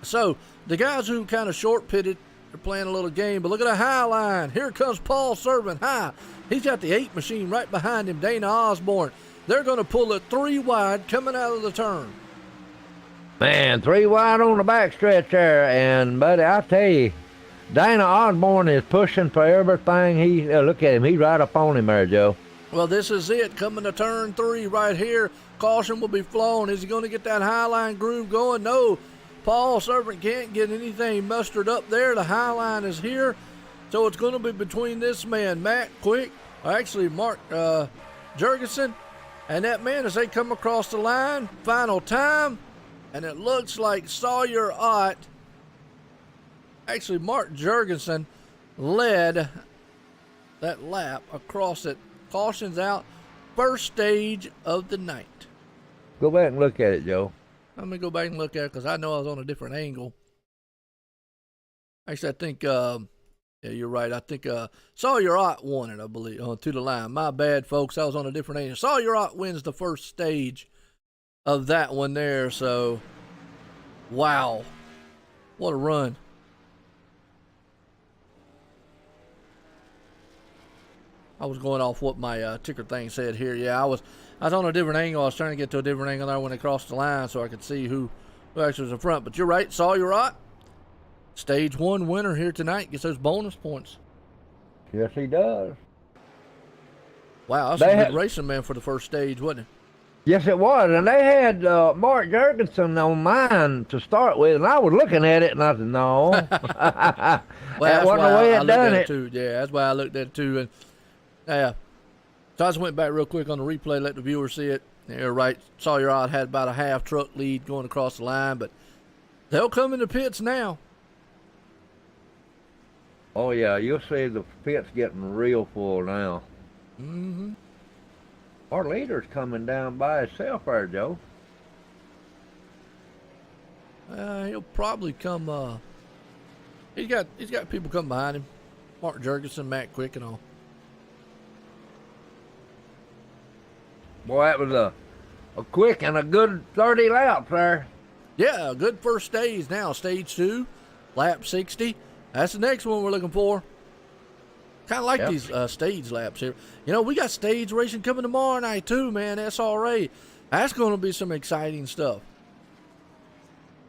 So the guys who kind of short pitted, they're playing a little game. But look at the high line. Here comes Paul Servant high. He's got the 8 machine right behind him, Dana Osborne. They're going to pull it 3 wide coming out of the turn. Man, 3 wide on the backstretch there. And, buddy, I tell you, Dana Osborne is pushing for everything. Look at him. He's right up on him there, Joe. Well, this is it. Coming to turn 3 right here. Caution will be flown. Is he going to get that high line groove going? No. Paul Servant can't get anything mustered up there. The high line is here. So it's going to be between this man, Matt Quick, or actually Mark Jurgensen, and that man as they come across the line. Final time. And it looks like Sawyer Ott, actually Mark Jurgensen, led that lap across it. Caution's out. First stage of the night. Go back and look at it, Joe. Let me go back and look at it because I know I was on a different angle. Actually, I think, yeah, you're right. I think Sawyer Ott won it, I believe, to the line. My bad, folks. I was on a different angle. Sawyer Ott wins the first stage of that one there. So, wow. What a run. I was going off what my ticker thing said here. Yeah, I was on a different angle. I was trying to get to a different angle there when they crossed the line so I could see who actually was in front. But you're right, Sawyer Ott, stage 1 winner here tonight. Gets those bonus points. Yes, he does. Wow, that's a good racing, man, for the first stage, wasn't it? Yes, it was. And they had Mark Jurgensen on mine to start with, and I was looking at it, and I said, no. Well, that wasn't the way it done it. Too. Yeah, that's why I looked at it, too. And yeah. So I just went back real quick on the replay, let the viewers see it. You're right. Sawyer Ott had about a half truck lead going across the line, but they'll come in the pits now. Oh, yeah. You'll see the pit's getting real full now. Mm-hmm. Our leader's coming down by himself there, Joe. He'll probably come. He's got people coming behind him. Mark Jurgensen, Matt Quick, and all. Boy, that was a quick and a good 30 laps there. Yeah, a good first stage now. Stage 2, lap 60. That's the next one we're looking for. Kind of like these stage laps here. You know, we got stage racing coming tomorrow night too, man. SRA. That's going to be some exciting stuff.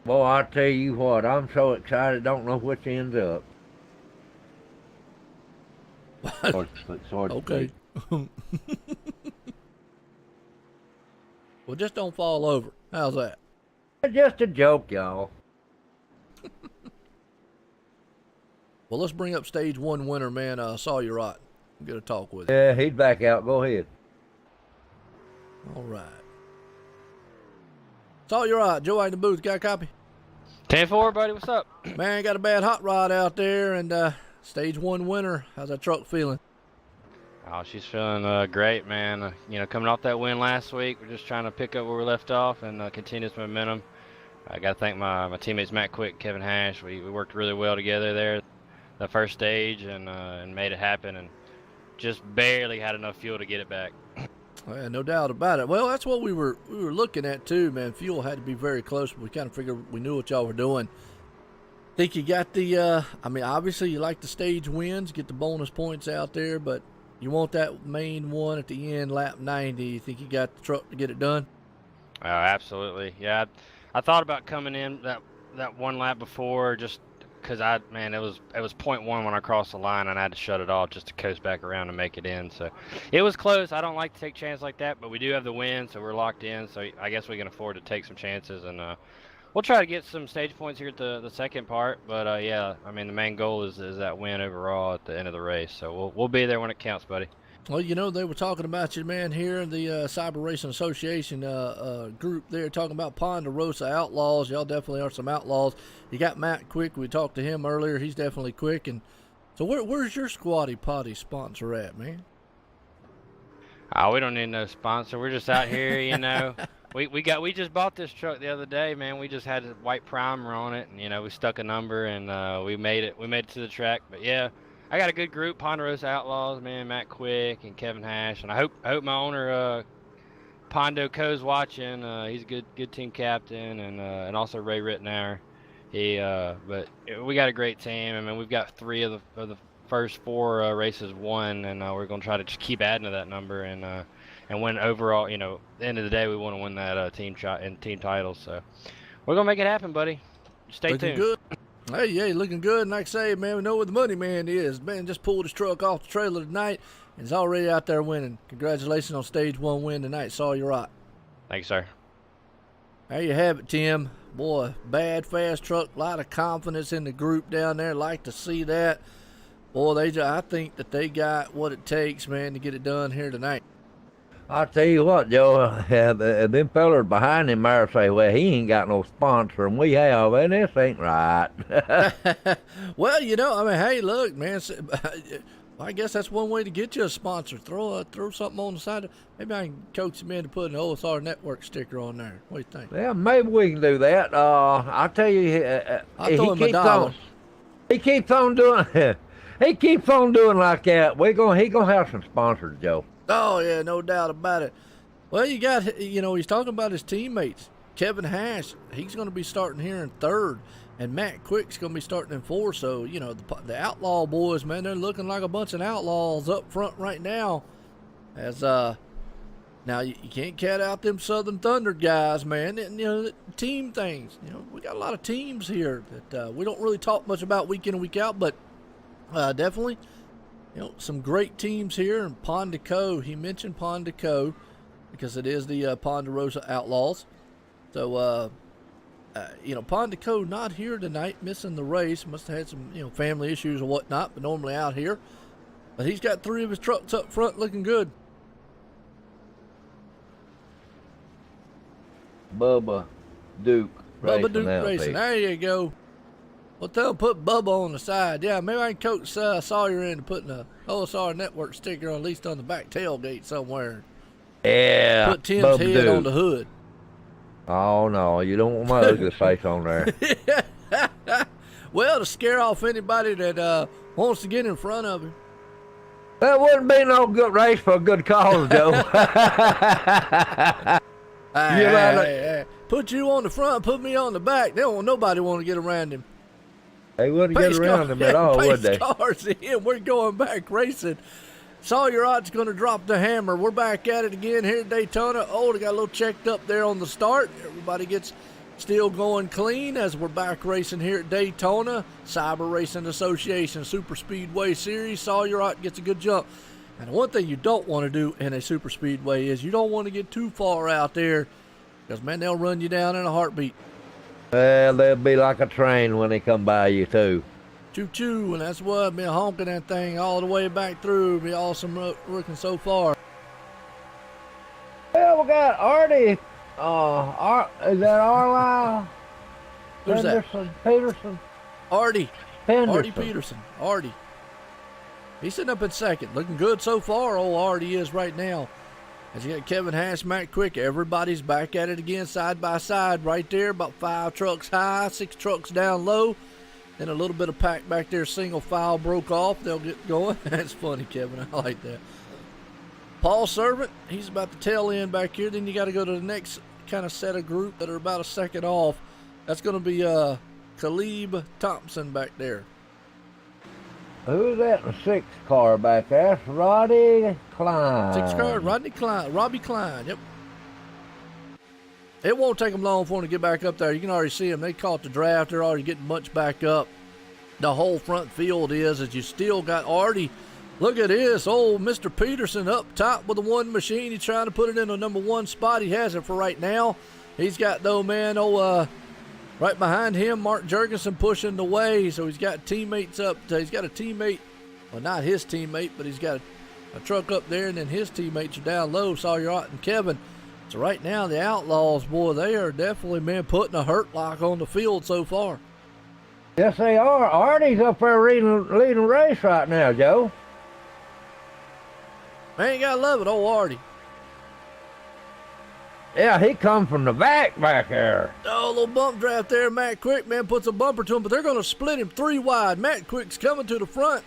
Boy, I tell you what, I'm so excited, don't know which ends up. Okay. Well, just don't fall over. How's that? Just a joke, y'all. Well, let's bring up stage 1 winner, man. Saw you right. I'm going to talk with him. Yeah, he's back out. Go ahead. All right. Saw you right. Joe out in the booth. Got a copy? 10-4, buddy. What's up? Man, got a bad hot rod out there, and stage 1 winner. How's that truck feeling? Oh, she's feeling great, man. You know, coming off that win last week, we're just trying to pick up where we left off and continue this momentum. I got to thank my teammates Matt Quick, Kevin Hash. We worked really well together there, the first stage, and made it happen, and just barely had enough fuel to get it back. Yeah, no doubt about it. Well, that's what we were looking at too, man. Fuel had to be very close, but we kind of figured we knew what y'all were doing. Think you got the, I mean, obviously you like the stage wins, get the bonus points out there, but you want that main one at the end, lap 90. You think you got the truck to get it done? Oh, absolutely. Yeah, I thought about coming in that one lap before, just because it was 0.1 when I crossed the line, and I had to shut it off just to coast back around and make it in. So it was close. I don't like to take chances like that, but we do have the win, so we're locked in. So I guess we can afford to take some chances, and we'll try to get some stage points here at the second part. But yeah, I mean, the main goal is that win overall at the end of the race. So we'll be there when it counts, buddy. Well, you know, they were talking about you, man, here in the CyberRacing Association group there, talking about Ponderosa Outlaws. Y'all definitely are some outlaws. You got Matt Quick. We talked to him earlier. He's definitely quick. And so where's your Squatty Potty sponsor at, man? Oh, we don't need no sponsor. We're just out here, you know. We just bought this truck the other day, man. We just had a white primer on it, and you know, we stuck a number, and we made it to the track. But yeah, I got a good group, Ponderosa Outlaws, man, Matt Quick and Kevin Hash, and I hope my owner Pondo Co's watching. He's a good team captain, and also Ray Rittenauer. But we got a great team. I mean, we've got 3 of the first 4 races won, and we're gonna try to just keep adding to that number and win overall. You know, at the end of the day, we want to win that team titles. So we're gonna make it happen, buddy. Stay tuned. Good. Hey, yeah, looking good. And like I say, man, we know where the money man is. Man, just pulled his truck off the trailer tonight and is already out there winning. Congratulations on stage 1 win tonight. Saw you right. Thanks, sir. There you have it, Tim. Boy, bad, fast truck. A lot of confidence in the group down there. Like to see that. Boy, I think that they got what it takes, man, to get it done here tonight. I'll tell you what, Joe, them fellers behind him there say, well, he ain't got no sponsor, and we have, and this ain't right. Well, you know, I mean, hey, look, man, I guess that's one way to get you a sponsor. Throw something on the side. Maybe I can coach him in to put an OSR network sticker on there. What do you think? Yeah, maybe we can do that. I'll tell you, I'll throw him $1. He keeps on doing he keeps on doing like that. He gonna have some sponsors, Joe. Oh, yeah, no doubt about it. Well, you got, you know, he's talking about his teammates. Kevin Hash, he's going to be starting here in 3rd, and Matt Quick's going to be starting in 4th. So, you know, the Outlaw boys, man, they're looking like a bunch of outlaws up front right now. As, now, you can't cut out them Southern Thunder guys, man. And, you know, team things. You know, we got a lot of teams here that we don't really talk much about week in and week out, but definitely, you know, some great teams here. And Pondeco, he mentioned Pondeco because it is the Ponderosa Outlaws. So, you know, Pondeco not here tonight, missing the race. Must have had some, you know, family issues or whatnot, but normally out here. But he's got 3 of his trucks up front looking good. Bubba Duke Racing. There you go. Well, tell him put Bubba on the side. Yeah, maybe I can coach Sawyer into putting a OSR network sticker at least on the back tailgate somewhere. Yeah. Put Tim's head on the hood. Oh, no, you don't want my ugly face on there. Well, to scare off anybody that wants to get in front of him. That wouldn't be no good race for a good cause, Joe. Hey. Put you on the front, put me on the back. Nobody want to get around him. They wouldn't get around him at all, would they? Cars in. We're going back racing. Sawyer Ott's going to drop the hammer. We're back at it again here at Daytona. Oh, they got a little checked up there on the start. Everybody gets still going clean as we're back racing here at Daytona. CyberRacing Association Superspeedway Series. Sawyer gets a good jump. And one thing you don't want to do in a superspeedway is you don't want to get too far out there because, man, they'll run you down in a heartbeat. Well, they'll be like a train when they come by you, too. Choo-choo, and that's what I've been honking that thing all the way back through. Be awesome looking so far. Well, we got Artie. Is that Arlisle? Who's that? Peterson? Artie. Henderson. Artie Peterson. Artie. He's sitting up in second. Looking good so far, old Artie is right now. As you got Kevin Hash, Matt Quick, everybody's back at it again, side by side right there. About 5 trucks high, 6 trucks down low. Then a little bit of pack back there, single file broke off. They'll get going. That's funny, Kevin. I like that. Paul Servant, he's about to tail end back here. Then you got to go to the next kind of set of group that are about a second off. That's going to be Caleb Thompson back there. Who's that in the 6th car back there? That's Roddy Klein. 6th car, Robbie Klein, yep. It won't take them long for them to get back up there. You can already see them. They caught the draft. They're already getting much back up. The whole front field is you still got Artie. Look at this, old Mr. Peterson up top with the one machine. He's trying to put it in the number 1 spot. He has it for right now. He's got, though, man, right behind him, Mark Jurgensen pushing the way. So he's got teammates up. He's got a teammate, well, not his teammate, but he's got a truck up there, and then his teammates are down low, Sawyer and Kevin. So right now, the Outlaws, boy, they are definitely, man, putting a hurt lock on the field so far. Yes, they are. Artie's up there leading the race right now, Joe. Man, you gotta love it, old Artie. Yeah, he come from the back there. Oh, a little bump draft there. Matt Quick, man, puts a bumper to him, but they're going to split him 3 wide. Matt Quick's coming to the front.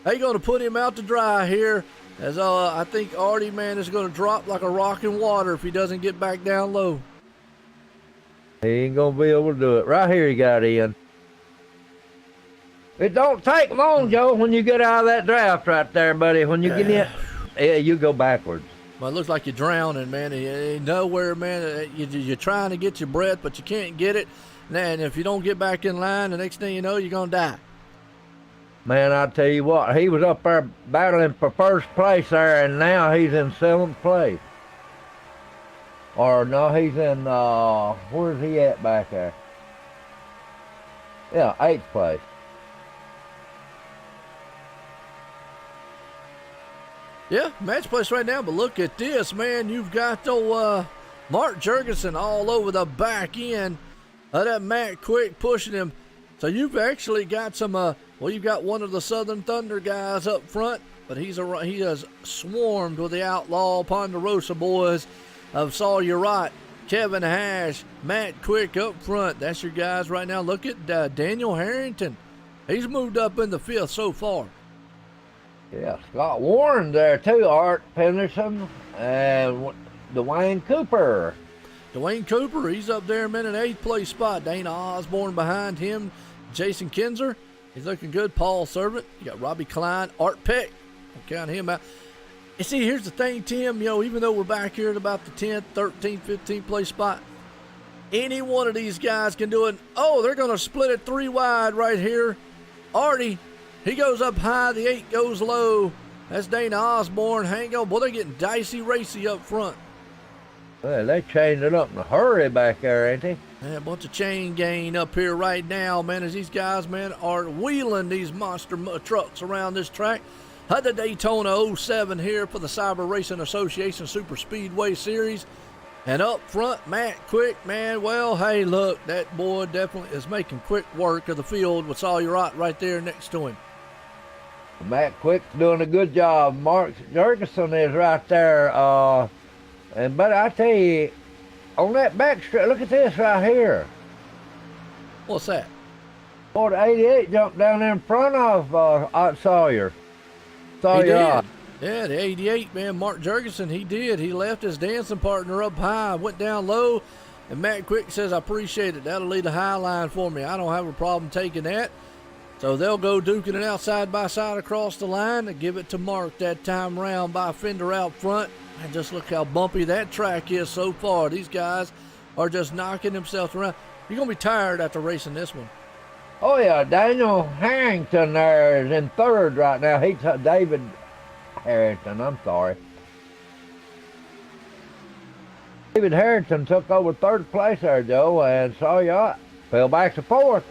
They're going to put him out to dry here. As I think Artie, man, is going to drop like a rock in water if he doesn't get back down low. He ain't going to be able to do it. Right here he got in. It don't take long, Joe, when you get out of that draft right there, buddy. When you get in, yeah, you go backwards. Well, it looks like you're drowning, man. You ain't nowhere, man. You're trying to get your breath, but you can't get it. And if you don't get back in line, the next thing you know, you're going to die. Man, I tell you what, he was up there battling for first place there, and now he's in 7th place. Or no, he's in, where's he at back there? Yeah, 8th place. Yeah, match place right now, but look at this, man. You've got the Mark Jurgensen all over the back end of that Matt Quick pushing him. So you've actually got some, you've got one of the Southern Thunder guys up front, but he has swarmed with the Outlaw Ponderosa boys of Sawyer, Kevin Hash, Matt Quick up front. That's your guys right now. Look at Daniel Harrington. He's moved up in the 5th so far. Yeah, Scott Warren there too, Art Penderson, and Dwayne Cooper. Dwayne Cooper, he's up there, man, in 8th place spot. Dana Osborne behind him. Jason Kinzer, he's looking good. Paul Servant, you got Robbie Klein, Art Peck. I'll count him out. You see, here's the thing, Tim, even though we're back here at about the 10th, 13th, 15th place spot, any one of these guys can do it. Oh, they're going to split it 3 wide right here. Artie, he goes up high, the 8 goes low. That's Dana Osborne. Hang on. Boy, they're getting dicey racy up front. Well, they changed it up in a hurry back there, ain't they? Yeah, a bunch of chain gain up here right now, man, as these guys, man, are wheeling these monster trucks around this track. Had the Daytona 07 here for the CyberRacing Association Superspeedway Series. And up front, Matt Quick, man, well, hey, look, that boy definitely is making quick work of the field with Sawyer right there next to him. Matt Quick's doing a good job. Mark Jurgensen is right there. But I tell you, on that back stretch, look at this right here. What's that? Boy, the 88 jumped down there in front of Sawyer. He did. Yeah, the 88, man, Mark Jurgensen, he did. He left his dancing partner up high, went down low, and Matt Quick says, I appreciate it. That'll lead a high line for me. I don't have a problem taking that. So they'll go duking it out side by side across the line and give it to Mark that time round by Fender out front. And just look how bumpy that track is so far. These guys are just knocking themselves around. You're going to be tired after racing this one. Oh, yeah, Daniel Harrington there is in third right now. David Harrington, I'm sorry. David Harrington took over third place there, Joe, and Sawyer fell back to fourth.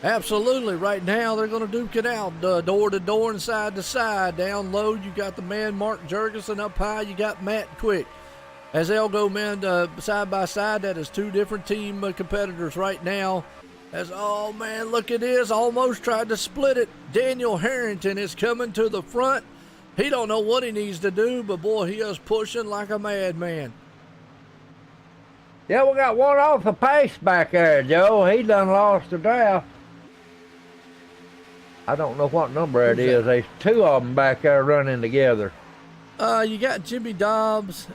Absolutely. Right now, they're going to duke it out, door to door and side to side. Down low, you got the man Mark Jurgensen. Up high, you got Matt Quick. As they'll go, man, side by side, that is two different team competitors right now. Oh, man, look at this. Almost tried to split it. Daniel Harrington is coming to the front. He don't know what he needs to do, but, boy, he is pushing like a madman. Yeah, we got one off the pace back there, Joe. He done lost the draft. I don't know what number it is. There's two of them back there running together. You got Jimmy Dobbs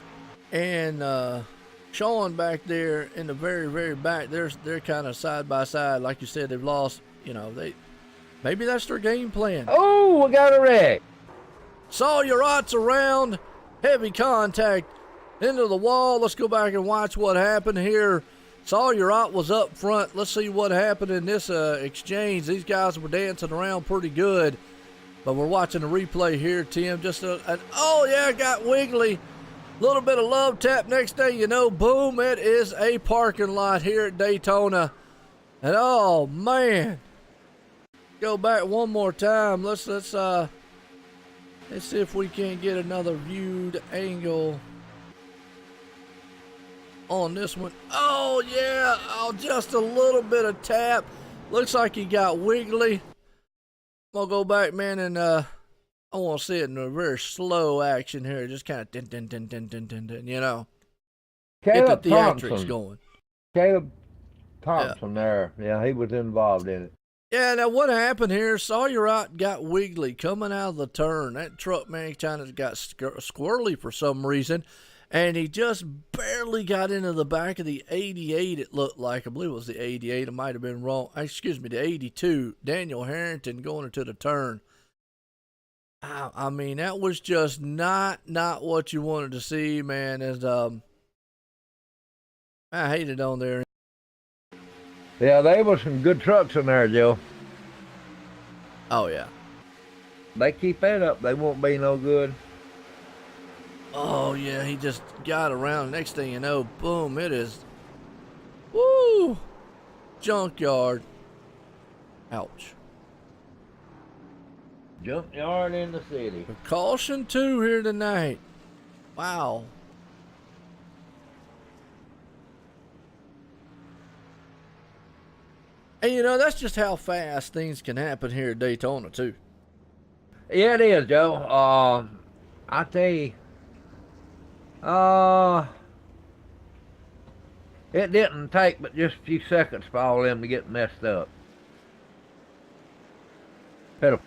and Sean back there in the very, very back. They're kind of side by side. Like you said, they've lost. Maybe that's their game plan. Oh, we got a wreck. Sawyer's around. Heavy contact into the wall. Let's go back and watch what happened here. Sawyer was up front. Let's see what happened in this exchange. These guys were dancing around pretty good. But we're watching the replay here, Tim. Got wiggly. Little bit of love tap. Next thing you know, boom, it is a parking lot here at Daytona. And oh man. Go back one more time. Let's see if we can get another viewed angle on this one. Oh yeah, just a little bit of tap. Looks like he got wiggly. I'm gonna go back, man, and I want to see it in a very slow action here. Just kind of din, Caleb get the theatrics going. Caleb Thompson there. Yeah, he was involved in it. Yeah, now what happened here, Sawyer got wiggly coming out of the turn. That truck, man, kind of got squirrely for some reason. And he just barely got into the back of the 88, it looked like. I believe it was the 88. It might have been wrong. Excuse me, the 82. Daniel Harrington going into the turn. I mean, that was just not what you wanted to see, man. I hate it on there. Yeah, there was some good trucks in there, Joe. Oh, yeah. They keep that up, they won't be no good. Oh, yeah, he just got around. Next thing you know, boom, it is. Woo! Junkyard. Ouch. Junkyard in the city. Caution 2 here tonight. Wow. And, that's just how fast things can happen here at Daytona, too. Yeah, it is, Joe. I tell you. It didn't take but just a few seconds for all of them to get messed up. A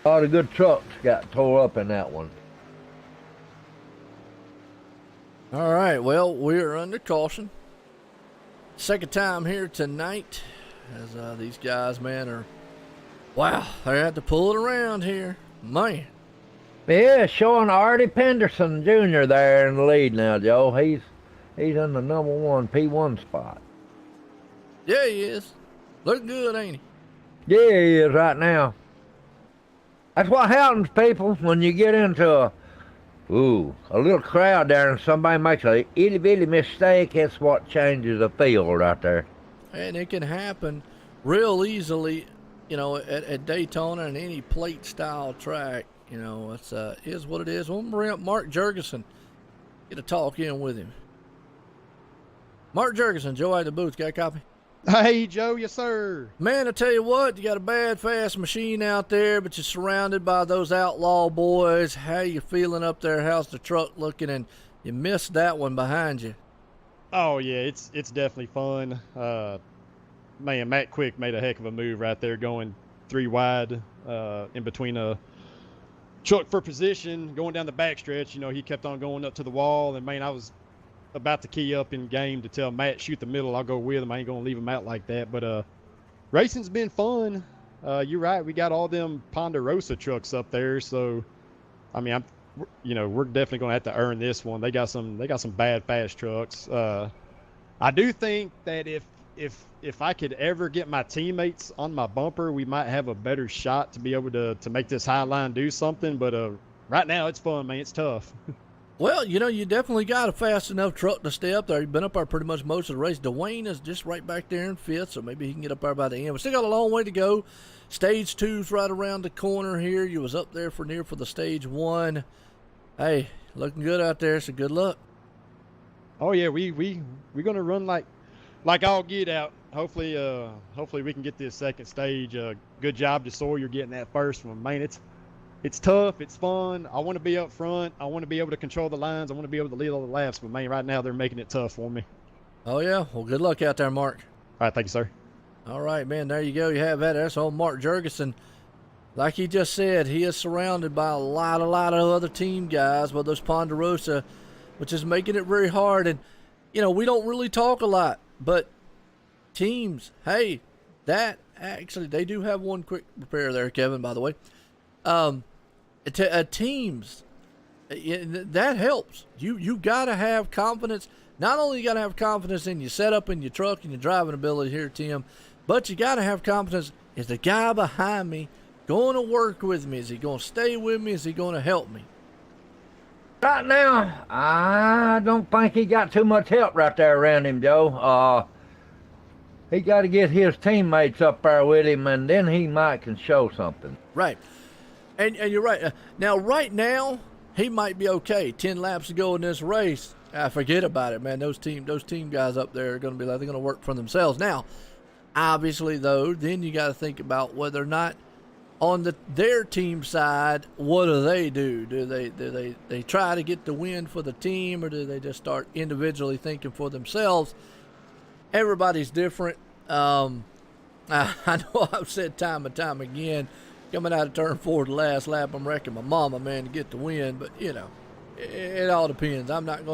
lot of good trucks got tore up in that one. All right, well, we're under caution. Second time here tonight as these guys, man, wow, they had to pull it around here. Man. Yeah, showing Artie Penderson Jr. there in the lead now, Joe. He's in the number 1 P1 spot. Yeah, he is. Look good, ain't he? Yeah, he is right now. That's what happens, people, when you get into a little crowd there and somebody makes a itty-bitty mistake. That's what changes the field right there. And it can happen real easily, at Daytona and any plate-style track. It's is what it is. We'll bring up Mark Jurgensen. Get a talk in with him. Mark Jurgensen, Joe at the booth. Got a copy? Hey, Joe. Yes, sir. Man, I tell you what, you got a bad, fast machine out there, but you're surrounded by those outlaw boys. How you feeling up there? How's the truck looking? And you missed that one behind you. Oh, yeah, it's definitely fun. Man, Matt Quick made a heck of a move right there, going 3 wide in between a truck for position, going down the backstretch. He kept on going up to the wall, and, man, I was about to key up in game to tell Matt, shoot the middle. I'll go with him. I ain't going to leave him out like that. But racing's been fun. You're right. We got all them Ponderosa trucks up there. So, I mean, we're definitely going to have to earn this one. They got some bad fast trucks. I do think that if I could ever get my teammates on my bumper, we might have a better shot to be able to make this high line do something. But right now, it's fun, man. It's tough. Well, you definitely got a fast enough truck to stay up there. You've been up there pretty much most of the race. Dwayne is just right back there in fifth, so maybe he can get up there by the end. We still got a long way to go. Stage 2's right around the corner here. You was up there for the stage 1. Hey, looking good out there, so good luck. Oh yeah, we're gonna run like all get out. Hopefully we can get this second stage. Good job to Sawyer getting that first one, man. It's tough. It's fun. I want to be up front. I want to be able to control the lines. I want to be able to lead all the laps. But, man, right now they're making it tough for me. Oh, yeah? Well, good luck out there, Mark. All right. Thank you, sir. All right, man. There you go. You have that. That's old Mark Jurgensen. Like he just said, he is surrounded by a lot of other team guys, but those Ponderosa, which is making it very hard. And, we don't really talk a lot. But teams, hey, that actually, they do have one quick repair there, Kevin, by the way. Teams, that helps. You got to have confidence. Not only you got to have confidence in your setup and your truck and your driving ability here, Tim, but you got to have confidence. Is the guy behind me going to work with me? Is he going to stay with me? Is he going to help me? Right now, I don't think he got too much help right there around him, Joe. He got to get his teammates up there with him, and then he might can show something. Right. And you're right. Now, right now, he might be okay. 10 laps to go in this race. Forget about it, man. Those team guys up there are going to be like, they're going to work for themselves. Now, obviously, though, then you got to think about whether or not on their team side, what do? Do they try to get the win for the team, or do they just start individually thinking for themselves? Everybody's different. I know I've said time and time again, coming out of turn 4 the last lap, I'm wrecking my mama, man, to get the win. But, it all depends. I don't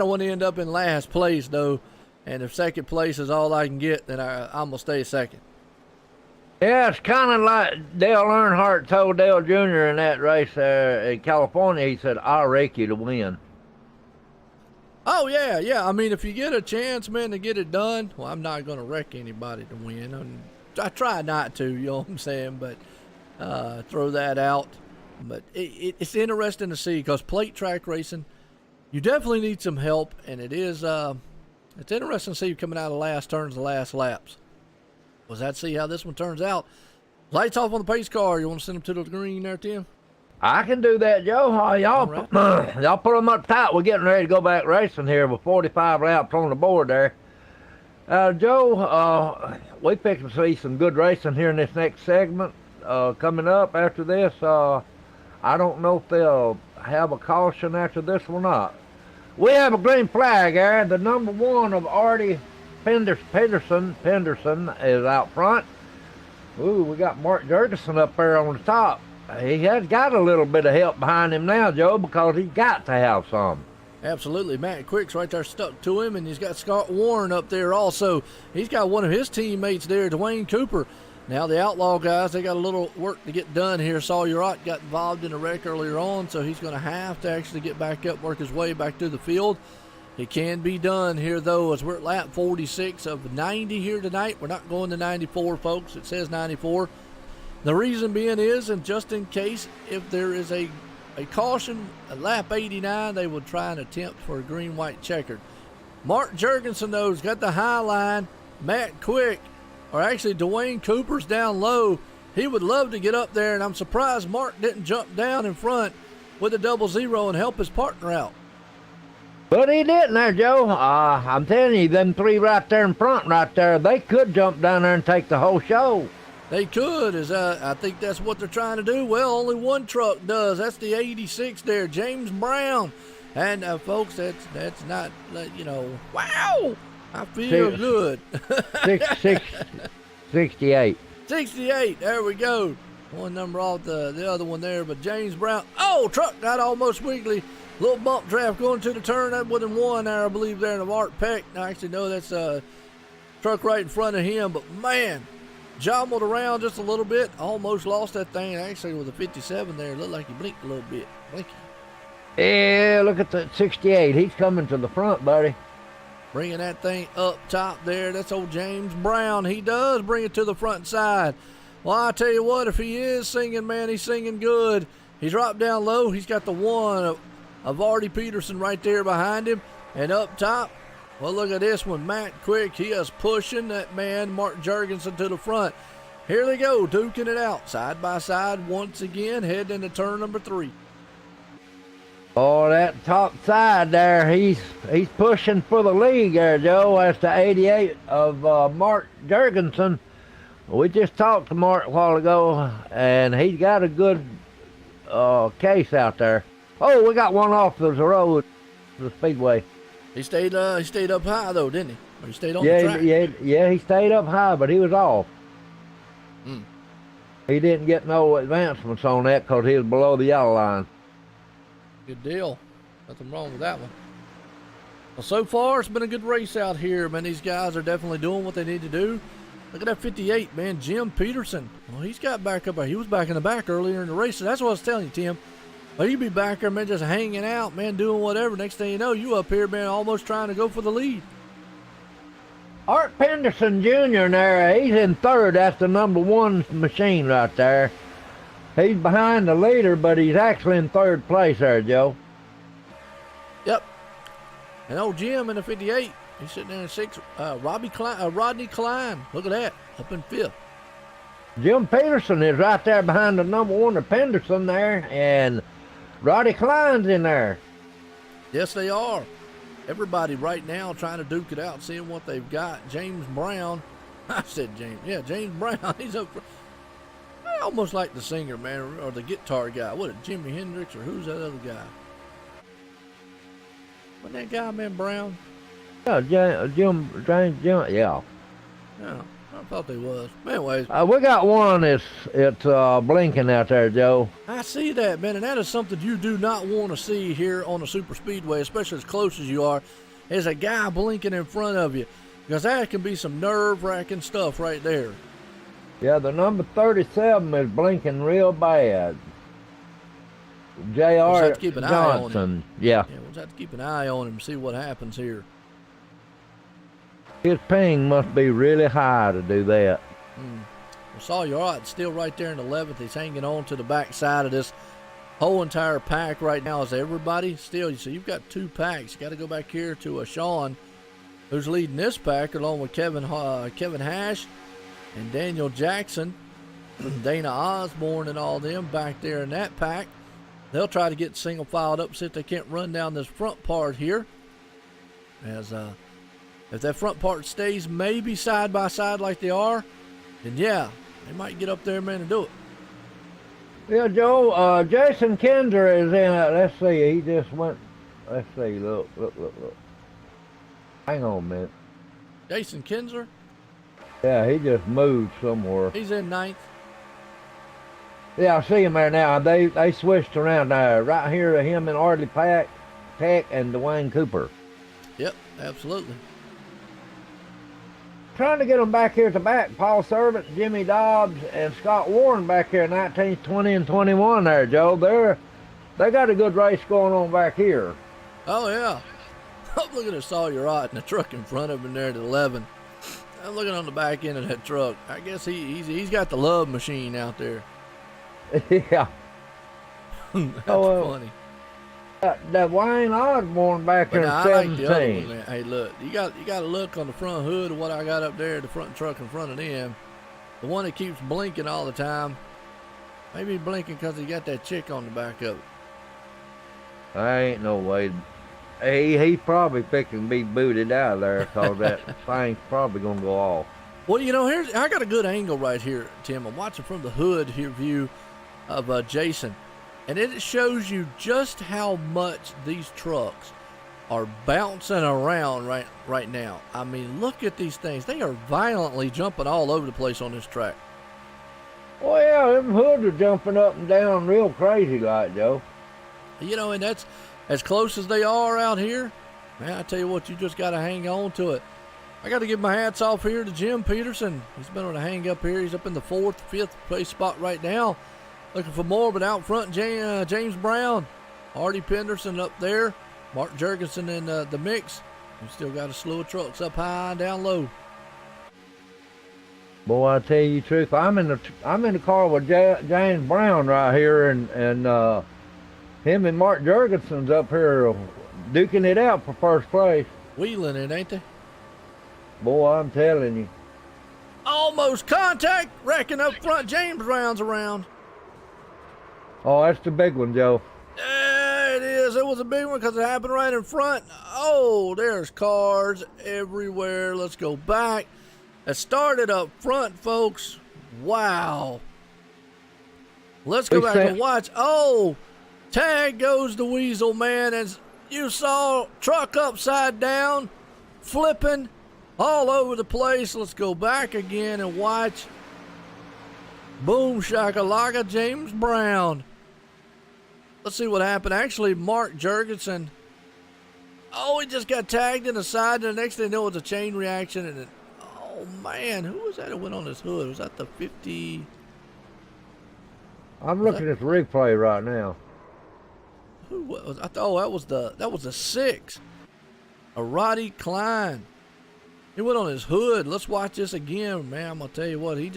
want to end up in last place, though. And if second place is all I can get, then I'm going to stay second. Yeah, it's kind of like Dale Earnhardt told Dale Jr. in that race there in California. He said, I'll rake you to win. Oh, yeah. I mean, if you get a chance, man, to get it done, well, I'm not going to wreck anybody to win. I try not to, you know what I'm saying, but throw that out. But it's interesting to see, because plate track racing, you definitely need some help, and it's interesting to see you coming out of the last turns, the last laps. Let's see how this one turns out. Lights off on the pace car. You want to send them to the green there, Tim? I can do that, Joe. Y'all put them up tight. We're getting ready to go back racing here with 45 laps on the board there. Joe, we picked to see some good racing here in this next segment coming up after this. I don't know if they'll have a caution after this or not. We have a green flag there. The number 1 of Artie Penderson is out front. Ooh, we got Mark Jurgensen up there on the top. He has got a little bit of help behind him now, Joe, because he's got to have some. Absolutely. Matt Quick's right there stuck to him, and he's got Scott Warren up there also. He's got one of his teammates there, Dwayne Cooper. Now the Outlaw guys, they got a little work to get done here. Sawyer Ott got involved in a wreck earlier on, so he's going to have to actually get back up, work his way back to the field. It can be done here, though, as we're at lap 46 of 90 here tonight. We're not going to 94, folks. It says 94. The reason being is, and just in case, if there is a caution at lap 89, they will try and attempt for a green-white checkered. Mark Jurgensen, though, has got the high line. Matt Quick, or actually Dwayne Cooper's down low. He would love to get up there, and I'm surprised Mark didn't jump down in front with a 00 and help his partner out. But he didn't there, Joe. I'm telling you, them 3 right there in front right there, they could jump down there and take the whole show. They could, I think that's what they're trying to do. Well, only one truck does. That's the 86 there, James Brown. And, folks, that's not, wow, I feel good. 68. 68, there we go. One number off the other one there, but James Brown. Oh, truck got almost wiggly. Little bump draft going to the turn. That wasn't one there, I believe, there in the Art Peck. I actually know that's a truck right in front of him, but man, jumbled around just a little bit. Almost lost that thing. Actually, with a 57 there, looked like he blinked a little bit. Blinky. Yeah, look at that 68. He's coming to the front, buddy. Bringing that thing up top there. That's old James Brown. He does bring it to the front side. Well, I tell you what, if he is singing, man, he's singing good. He's dropped down low. He's got the one of Artie Peterson right there behind him. And up top, well, look at this one. Matt Quick, he is pushing that man, Mark Jurgensen, to the front. Here they go, duking it out, side by side once again, heading into turn number 3. Oh, that top side there, he's pushing for the lead there, Joe. That's the 88 of Mark Jurgensen. We just talked to Mark a while ago, and he's got a good case out there. Oh, we got one off the road, the speedway. He stayed up high though, didn't he? Or he stayed on the track. Yeah, he stayed up high, but he was off. Hmm. He didn't get no advancements on that because he was below the yellow line. Good deal. Nothing wrong with that one. Well, so far, it's been a good race out here, man. These guys are definitely doing what they need to do. Look at that 58, man. Jim Peterson. Well, he's got back up. He was back in the back earlier in the race. So that's what I was telling you, Tim. Well, you be back there, man, just hanging out, man, doing whatever. Next thing you know, you up here, man, almost trying to go for the lead. Art Penderson Jr. there, he's in third. That's the number 1 machine right there. He's behind the leader, but he's actually in third place there, Joe. Yep. And old Jim in the 58, he's sitting there in 6th. Rodney Klein, look at that, up in 5th. Jim Peterson is right there behind the number 1 of Penderson there, and Roddy Klein's in there. Yes, they are. Everybody right now trying to duke it out, seeing what they've got. James Brown. I said James. Yeah, James Brown. He's up for, I almost like the singer, man, or the guitar guy. What, Jimi Hendrix, or who's that other guy? Wasn't that guy, man, Brown? Yeah, Jim, yeah. Yeah, I thought they was. Anyways. We got one that's blinking out there, Joe. I see that, man, and that is something you do not want to see here on the super speedway, especially as close as you are, is a guy blinking in front of you, because that can be some nerve-wracking stuff right there. Yeah, the number 37 is blinking real bad. J.R. Johnson. Yeah, we'll just have to keep an eye on him and see what happens here. His ping must be really high to do that. Well, Sawyer still right there in 11th. He's hanging on to the back side of this whole entire pack right now. Is everybody still? So you've got 2 packs. You got to go back here to Sean, who's leading this pack, along with Kevin Hash and Daniel Jackson, Dana Osborne, and all them back there in that pack. They'll try to get single filed up, see if they can't run down this front part here. As if that front part stays maybe side by side like they are, then yeah, they might get up there, man, and do it. Yeah, Joe, Jason Kinzer is in it. Let's see, he just went, let's see, look. Hang on a minute. Jason Kinzer? Yeah, he just moved somewhere. He's in 9th. Yeah, I see him there now. They switched around there. Right here, him and Ardley Peck and Dwayne Cooper. Yep, absolutely. Trying to get them back here at the back. Paul Servant, Jimmy Dobbs, and Scott Warren back here, 19, 20, and 21 there, Joe. They got a good race going on back here. Oh, yeah. I'm looking at Sawyer Ott and the truck in front of him there at 11. I'm looking on the back end of that truck. I guess he's got the love machine out there. Yeah. That's funny. That Wayne Osborne back there in 17. Like the other one, man. Hey, look, you got to look on the front hood of what I got up there, the front truck in front of them. The one that keeps blinking all the time. Maybe he's blinking because he got that chick on the back of it. I ain't no way. He's probably fixing to be booted out of there because that thing's probably going to go off. Well, you know, I got a good angle right here, Tim. I'm watching from the hood here view of Jason. And it shows you just how much these trucks are bouncing around right now. I mean, look at these things. They are violently jumping all over the place on this track. Well, yeah, them hoods are jumping up and down real crazy like, Joe. You know, and that's as close as they are out here. Man, I tell you what, you just got to hang on to it. I got to give my hats off here to Jim Peterson. He's been on a hang up here. He's up in the 4th, 5th place spot right now. Looking for more, but out front, James Brown. Artie Penderson up there. Mark Jurgensen in the mix. We still got a slew of trucks up high and down low. Boy, I tell you the truth, I'm in the car with James Brown right here, and him and Mark Jurgensen's up here duking it out for first place. Wheeling it, ain't they? Boy, I'm telling you. Almost contact. Wrecking up front. James Brown's around. Oh, that's the big one, Joe. There it is. It was a big one because it happened right in front. Oh, there's cars everywhere. Let's go back. It started up front, folks. Wow. Let's go back and watch. Oh, tag goes the Weasel, man. As you saw, truck upside down, flipping all over the place. Let's go back again and watch. Boom shakalaka, James Brown. Let's see what happened. Actually, Mark Jurgensen. Oh, he just got tagged in the side, and the next thing you know, it was a chain reaction. And oh man, who was that that went on his hood? Was that the 50? I'm looking at the replay right now. Who was? I thought that was the 6. A Roddy Klein. He went on his hood. Let's watch this again, man. I'm gonna tell you what, he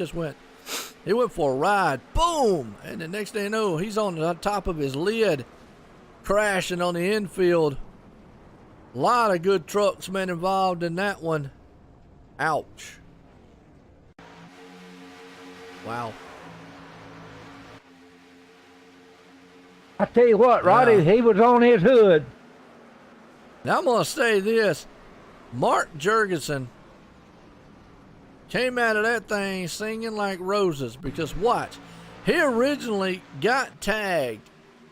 went for a ride. Boom! And the next thing you know, he's on the top of his lid, crashing on the infield. A lot of good trucks, man, involved in that one. Ouch. Wow. I tell you what, Roddy, he was on his hood. Now I'm gonna say this. Mark Jurgensen came out of that thing singing like roses, because watch, he originally got tagged,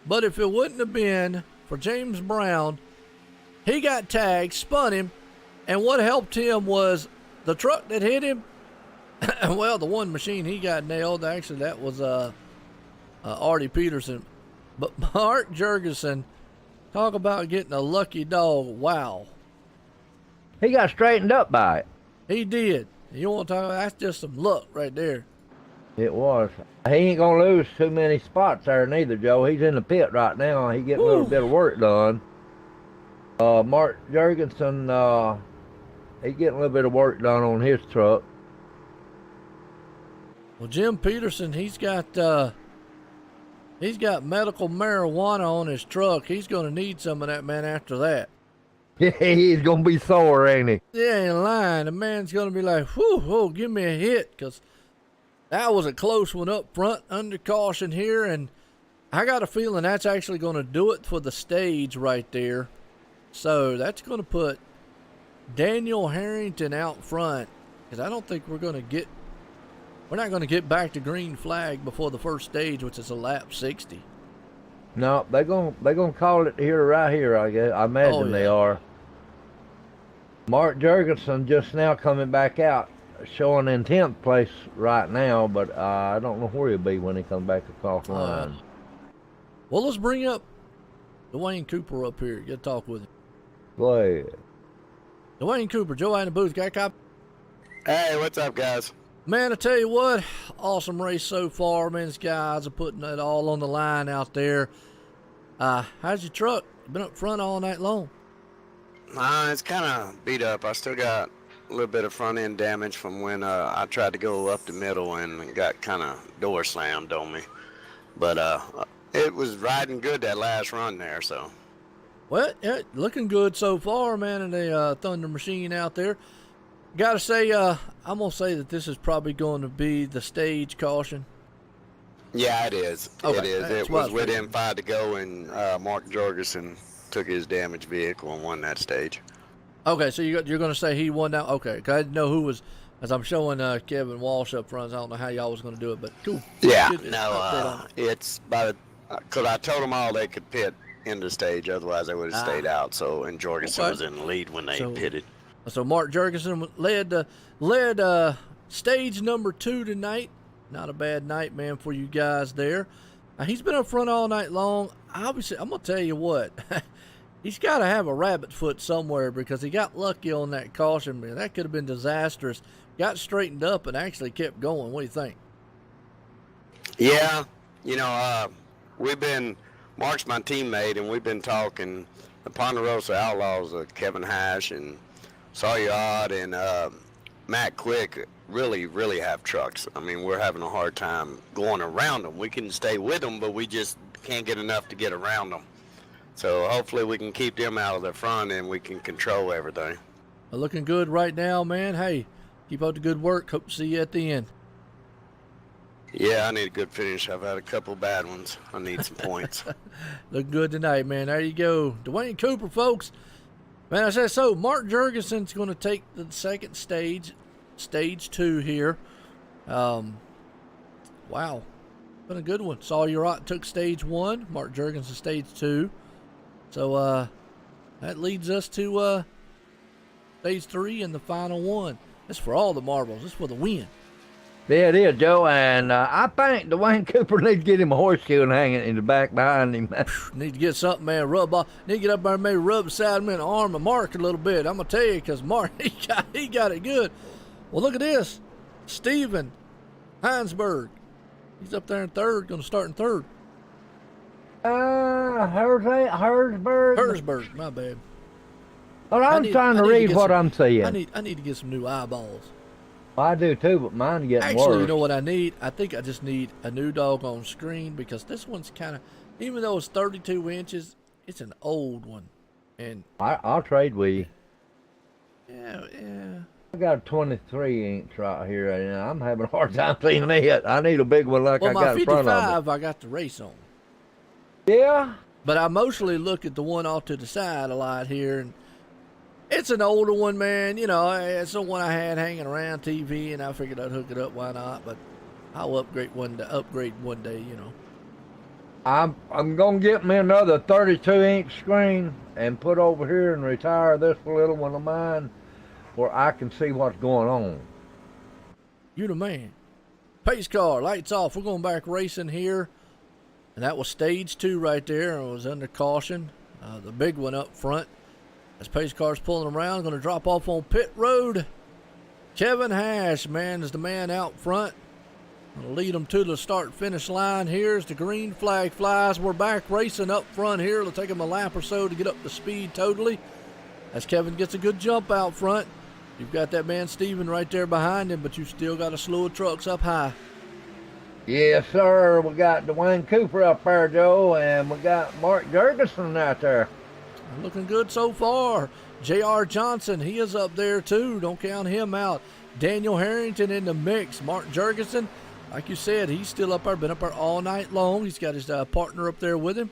but if it wouldn't have been for James Brown, he got tagged, spun him, and what helped him was the truck that hit him. Well, the one machine he got nailed, actually that was Artie Peterson, but Mark Jurgensen, talk about getting a lucky dog. Wow. He got straightened up by it. He did. You want to talk about, that's just some luck right there. It was. He ain't going to lose too many spots there neither, Joe. He's in the pit right now. He getting a little bit of work done. Mark Jurgensen, he getting a little bit of work done on his truck. Well, Jim Peterson, he's got medical marijuana on his truck. He's going to need some of that, man, after that. Yeah, he's going to be sore, ain't he? Yeah, ain't lying. The man's going to be like, whew, oh, give me a hit, because that was a close one up front, under caution here, and I got a feeling that's actually going to do it for the stage right there. So that's going to put Daniel Harrington out front, because I don't think we're not going to get back to green flag before the first stage, which is a lap 60. No, they're gonna call it right here, I guess. I imagine they are. Mark Jurgensen just now coming back out, showing in 10th place right now, but I don't know where he'll be when he comes back across the line. Well, let's bring up Dwayne Cooper up here. Get to talk with him. Go ahead. Dwayne Cooper, Joe in the booth. Got a cop? Hey, what's up, guys? Man, I tell you what, awesome race so far. Man, these guys are putting it all on the line out there. How's your truck? Been up front all night long? It's kind of beat up. I still got a little bit of front end damage from when I tried to go up the middle and got kind of door slammed on me. But it was riding good that last run there, so. Well, yeah, looking good so far, man, in the Thunder Machine out there. Got to say, I'm going to say that this is probably going to be the stage caution. Yeah, it is. Okay. It is. That's It was within 5 to go, and Mark Jorgensen took his damaged vehicle and won that stage. Okay, so you're going to say he won that? Okay, because I didn't know who was, as I'm showing Kevin Walsh up front. I don't know how y'all was going to do it, but cool. Yeah, no, it's about because I told them all they could pit in the stage, otherwise they would have stayed out. So, and Jorgensen was in the lead when they pitted. So Mark Jurgensen led stage number 2 tonight. Not a bad night, man, for you guys there. He's been up front all night long. Obviously, I'm going to tell you what. He's got to have a rabbit foot somewhere because he got lucky on that caution, man. That could have been disastrous. Got straightened up and actually kept going. What do you think? Yeah, you know, Mark's my teammate, and we've been talking. The Ponderosa Outlaws, Kevin Hash and Sawyer Odd and Matt Quick really, really have trucks. I mean, we're having a hard time going around them. We can stay with them, but we just can't get enough to get around them. So hopefully we can keep them out of the front and we can control everything. Well, looking good right now, man. Hey, keep up the good work. Hope to see you at the end. Yeah, I need a good finish. I've had a couple bad ones. I need some points. Looking good tonight, man. There you go. Dwayne Cooper, folks. Man, I said so. Mark Jurgensen's going to take the second stage, stage 2 here. Wow. Been a good one. Sawyer Ott took stage 1. Mark Jurgensen stage 2. So that leads us to stage 3 and the final one. This for all the marbles. This for the win. Yeah, it is, Joe, and I think Dwayne Cooper needs to get him a horseshoe and hang it in the back behind him. Need to get something, man. Rub off. Need to get up there and maybe rub beside him and arm of Mark a little bit. I'm going to tell you, because Mark, he got it good. Well, look at this. Steven Heinsberg. He's up there in third, going to start in third. Herzberg? Herzberg, my bad. Well, I'm trying to read what I'm saying. I need to get some new eyeballs. I do too, but mine getting worse. Actually, you know what I need? I think I just need a new dog on screen because this one's kind of, even though it's 32 inches, it's an old one. And I'll trade with you. Yeah. I got a 23 inch right here, and I'm having a hard time seeing it. I need a big one like I got in front of me. Well, my 55, I got the race on. Yeah? But I mostly look at the one off to the side a lot here, and it's an older one, man. You know, it's the one I had hanging around TV, and I figured I'd hook it up. Why not? But I'll upgrade one day, you know. I'm going to get me another 32-inch screen and put over here and retire this little one of mine where I can see what's going on. You the man. Pace car, lights off. We're going back racing here. And that was stage 2 right there. It was under caution. The big one up front. As pace car's pulling around, going to drop off on pit road. Kevin Hash, man, is the man out front. Going to lead them to the start-finish line. Here's the green flag flies. We're back racing up front here. It'll take them a lap or so to get up to speed totally. As Kevin gets a good jump out front. You've got that man Steven right there behind him, but you still got a slew of trucks up high. Yes, sir. We got Dwayne Cooper up there, Joe, and we got Mark Jurgensen out there. Looking good so far. J.R. Johnson, he is up there too. Don't count him out. Daniel Harrington in the mix. Mark Jurgensen, like you said, he's still up there. Been up there all night long. He's got his partner up there with him.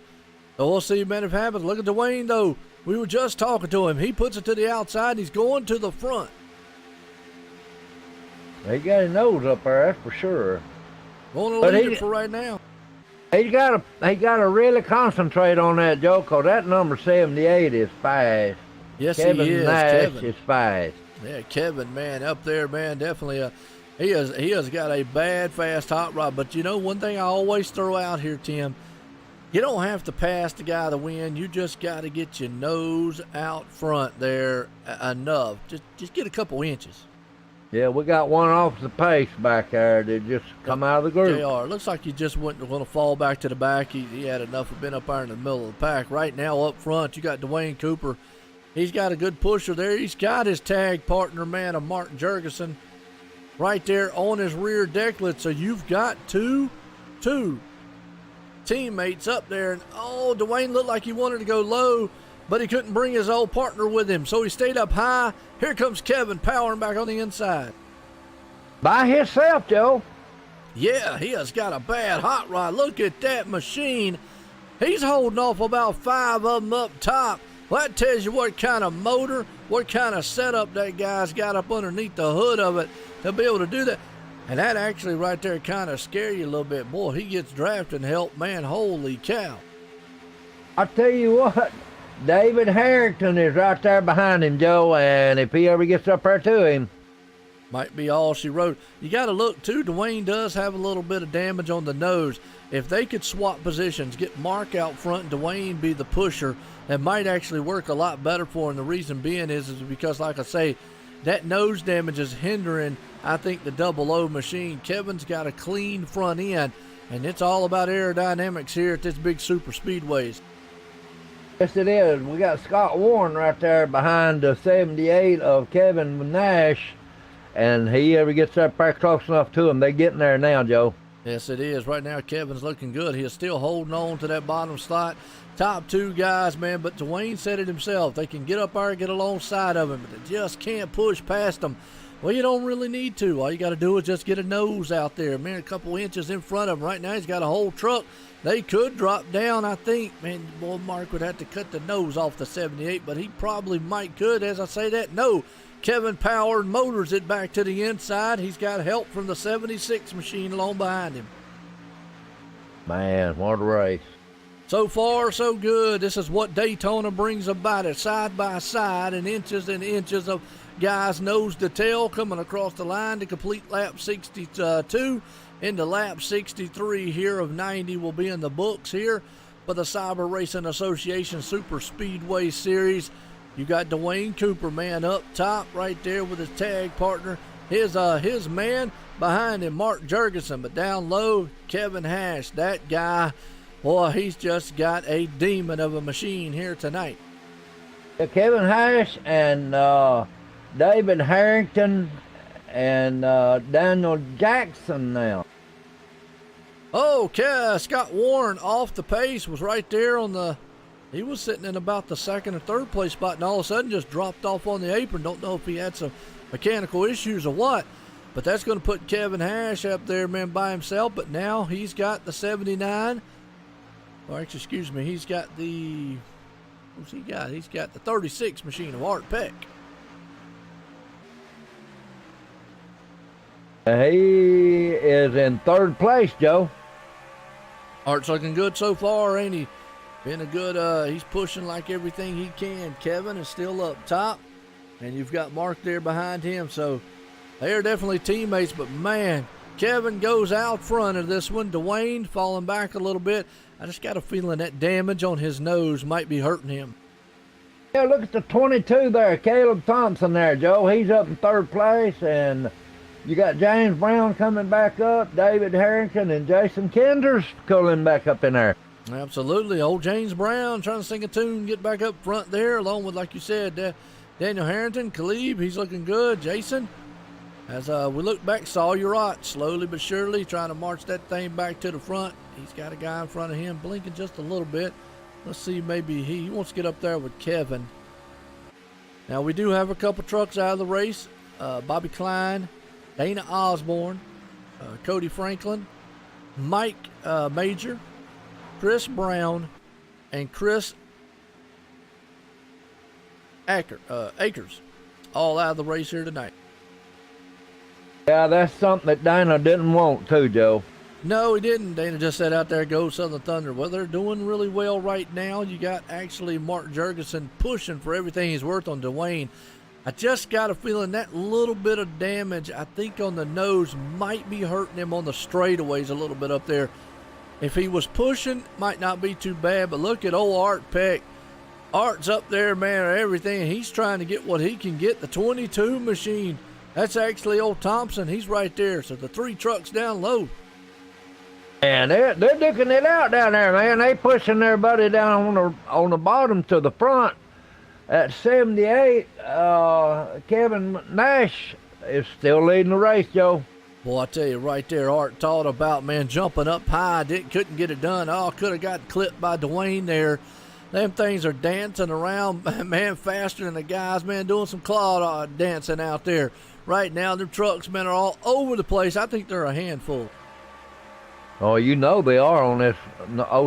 So we'll see, man, if it happens. Look at Dwayne, though. We were just talking to him. He puts it to the outside, and he's going to the front. He got his nose up there, that's for sure. Going to lead it for right now. He got to really concentrate on that, Joe, because that number 78 is fast. Yes, Kevin he is. Nash Kevin is fast. Yeah, Kevin, man, up there, man, definitely. He has got a bad, fast hot rod. But you know, one thing I always throw out here, Tim, you don't have to pass the guy to win. You just got to get your nose out front there enough. Just get a couple inches. Yeah, we got one off the pace back there that just come out of the group. JR, looks like he just wasn't going to fall back to the back. He had enough of being up there in the middle of the pack. Right now up front, you got Dwayne Cooper. He's got a good pusher there. He's got his tag partner, man, of Mark Jurgensen, right there on his rear decklet. So you've got two teammates up there. And, Dwayne looked like he wanted to go low, but he couldn't bring his old partner with him, so he stayed up high. Here comes Kevin powering back on the inside. By himself, Joe. Yeah, he has got a bad hot rod. Look at that machine. He's holding off about 5 of them up top. Well, that tells you what kind of motor, what kind of setup that guy's got up underneath the hood of it to be able to do that. And that actually right there kind of scare you a little bit. Boy, he gets drafted and help, man. Holy cow. I tell you what. David Harrington is right there behind him, Joe, and if he ever gets up there to him, Might be all she wrote. You got to look, too. Dwayne does have a little bit of damage on the nose. If they could swap positions, get Mark out front and Dwayne be the pusher, that might actually work a lot better for him. The reason being is because, like I say, that nose damage is hindering, I think, the double O machine. Kevin's got a clean front end, and it's all about aerodynamics here at this big super speedways. Yes, it is. We got Scott Warren right there behind the 78 of Kevin Nash, and he ever gets up there close enough to him. They're getting there now, Joe. Yes, it is. Right now, Kevin's looking good. He is still holding on to that bottom slot. Top two guys, man, but Dwayne said it himself. They can get up there and get alongside of him, but they just can't push past him. Well, you don't really need to. All you got to do is just get a nose out there. Man, a couple inches in front of him. Right now, he's got a whole truck. They could drop down, I think. Man, boy, Mark would have to cut the nose off the 78, but he probably might could. As I say that, no. Kevin Power motors it back to the inside. He's got help from the 76 machine along behind him. Man, what a race. So far, so good. This is what Daytona brings about it, side by side, and inches of guys nose to tail coming across the line to complete lap 62 into lap 63 here of 90 will be in the books here for the CyberRacing Association Super Speedway Series. You got Dwayne Cooper, man, up top right there with his tag partner. His man behind him, Mark Jurgensen, but down low, Kevin Hash. That guy, boy, he's just got a demon of a machine here tonight. Kevin Hash and David Harrington and Daniel Jackson now. Okay, Scott Warren off the pace, was right there on the, he was sitting in about the second or third place spot, and all of a sudden just dropped off on the apron. Don't know if he had some mechanical issues or what, but that's going to put Kevin Hash up there, man, by himself. But now he's got the 79, or actually, excuse me, he's got the, what's he got? He's got the 36 machine of Art Peck. He is in third place, Joe. Art's looking good so far, ain't he? Been a good, he's pushing like everything he can. Kevin is still up top, and you've got Mark there behind him, so they are definitely teammates. But man, Kevin goes out front of this one. Dwayne falling back a little bit. I just got a feeling that damage on his nose might be hurting him. Yeah, look at the 22 there, Caleb Thompson there, Joe. He's up in third place, and you got James Brown coming back up, David Harrington, and Jason Kenders cooling back up in there. Absolutely. Old James Brown trying to sing a tune, get back up front there, along with, like you said, Daniel Harrington, Khalib, he's looking good. Jason, as we look back, Sawyer Ott, slowly but surely trying to march that thing back to the front. He's got a guy in front of him blinking just a little bit. Let's see, maybe he wants to get up there with Kevin. Now, we do have a couple trucks out of the race. Bobby Klein, Dana Osborne, Cody Franklin, Mike Major, Chris Brown, and Chris Akers, all out of the race here tonight. Yeah, that's something that Dana didn't want too, Joe. No, he didn't. Dana just said out there, go Southern Thunder. Well, they're doing really well right now. You got actually Mark Jurgensen pushing for everything he's worth on Dwayne. I just got a feeling that little bit of damage, I think, on the nose might be hurting him on the straightaways a little bit up there. If he was pushing, might not be too bad, but look at old Art Peck. Art's up there, man, everything. He's trying to get what he can get, the 22 machine. That's actually old Thompson. He's right there. So the three trucks down low. And they're duking it out down there, man. They pushing their buddy down on the bottom to the front. At 78, Kevin Nash is still leading the race, Joe. Boy, I tell you, right there, Art thought about, man, jumping up high, couldn't get it done. Oh, could have got clipped by Dwayne there. Them things are dancing around, man, faster than the guys, man, doing some claw dancing out there. Right now, the trucks, man, are all over the place. I think they're a handful. Oh, you know they are on this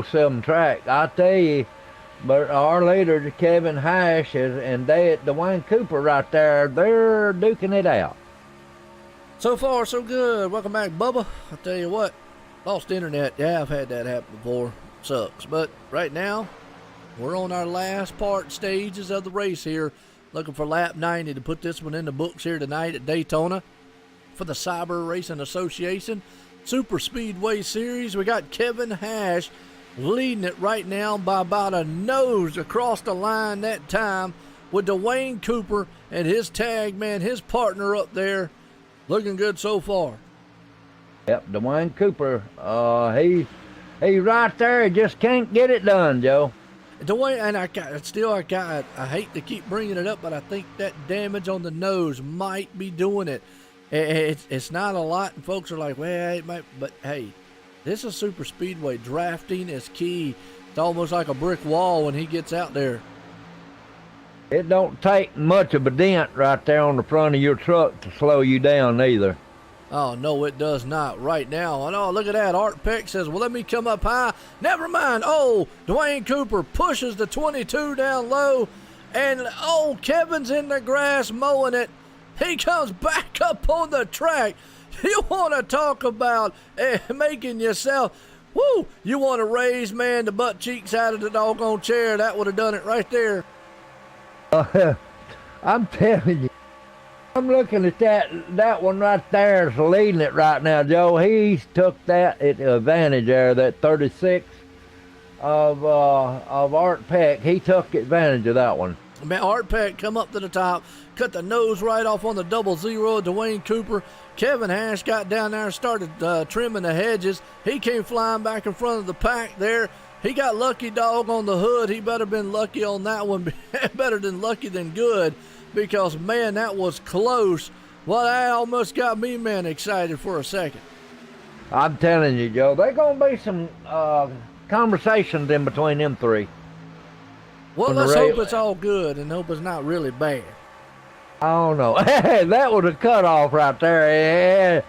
07 track. I tell you, but our leader, Kevin Hash, and Dwayne Cooper right there, they're duking it out. So far, so good. Welcome back, Bubba. I tell you what, lost internet. Yeah, I've had that happen before. Sucks. But right now, we're on our last stages of the race here. Looking for lap 90 to put this one in the books here tonight at Daytona. for the CyberRacing Association Superspeedway Series. We got Kevin Hash leading it right now by about a nose across the line that time, with Dwayne Cooper and his tag man, his partner up there, looking good so far. Yep, Dwayne Cooper, he's right there. He just can't get it done, Joe. Dwayne, and I hate to keep bringing it up, but I think that damage on the nose might be doing it. It's not a lot, and folks are like, well, it might, but hey, this is super speedway. Drafting is key. It's almost like a brick wall when he gets out there. It don't take much of a dent right there on the front of your truck to slow you down either. Oh, no, it does not right now. And oh, look at that. Art Peck says, well, let me come up high. Never mind. Oh, Dwayne Cooper pushes the 22 down low. And, oh, Kevin's in the grass mowing it. He comes back up on the track. You want to talk about making yourself, woo, you want to raise, man, the butt cheeks out of the doggone chair. That would have done it right there. I'm telling you. I'm looking at that one right there is leading it right now, Joe. He's took that advantage there, that 36 of Art Peck. He took advantage of that one. Man, Art Peck come up to the top, cut the nose right off on the 00 of Dwayne Cooper. Kevin Hash got down there and started trimming the hedges. He came flying back in front of the pack there. He got lucky dog on the hood. He better been lucky on that one. Better than lucky than good. Because, man, that was close. Well, that almost got me, man, excited for a second. I'm telling you, Joe, there's going to be some conversations in between them three. Well, let's hope it's all good and hope it's not really bad. I don't know. That was a cutoff right there.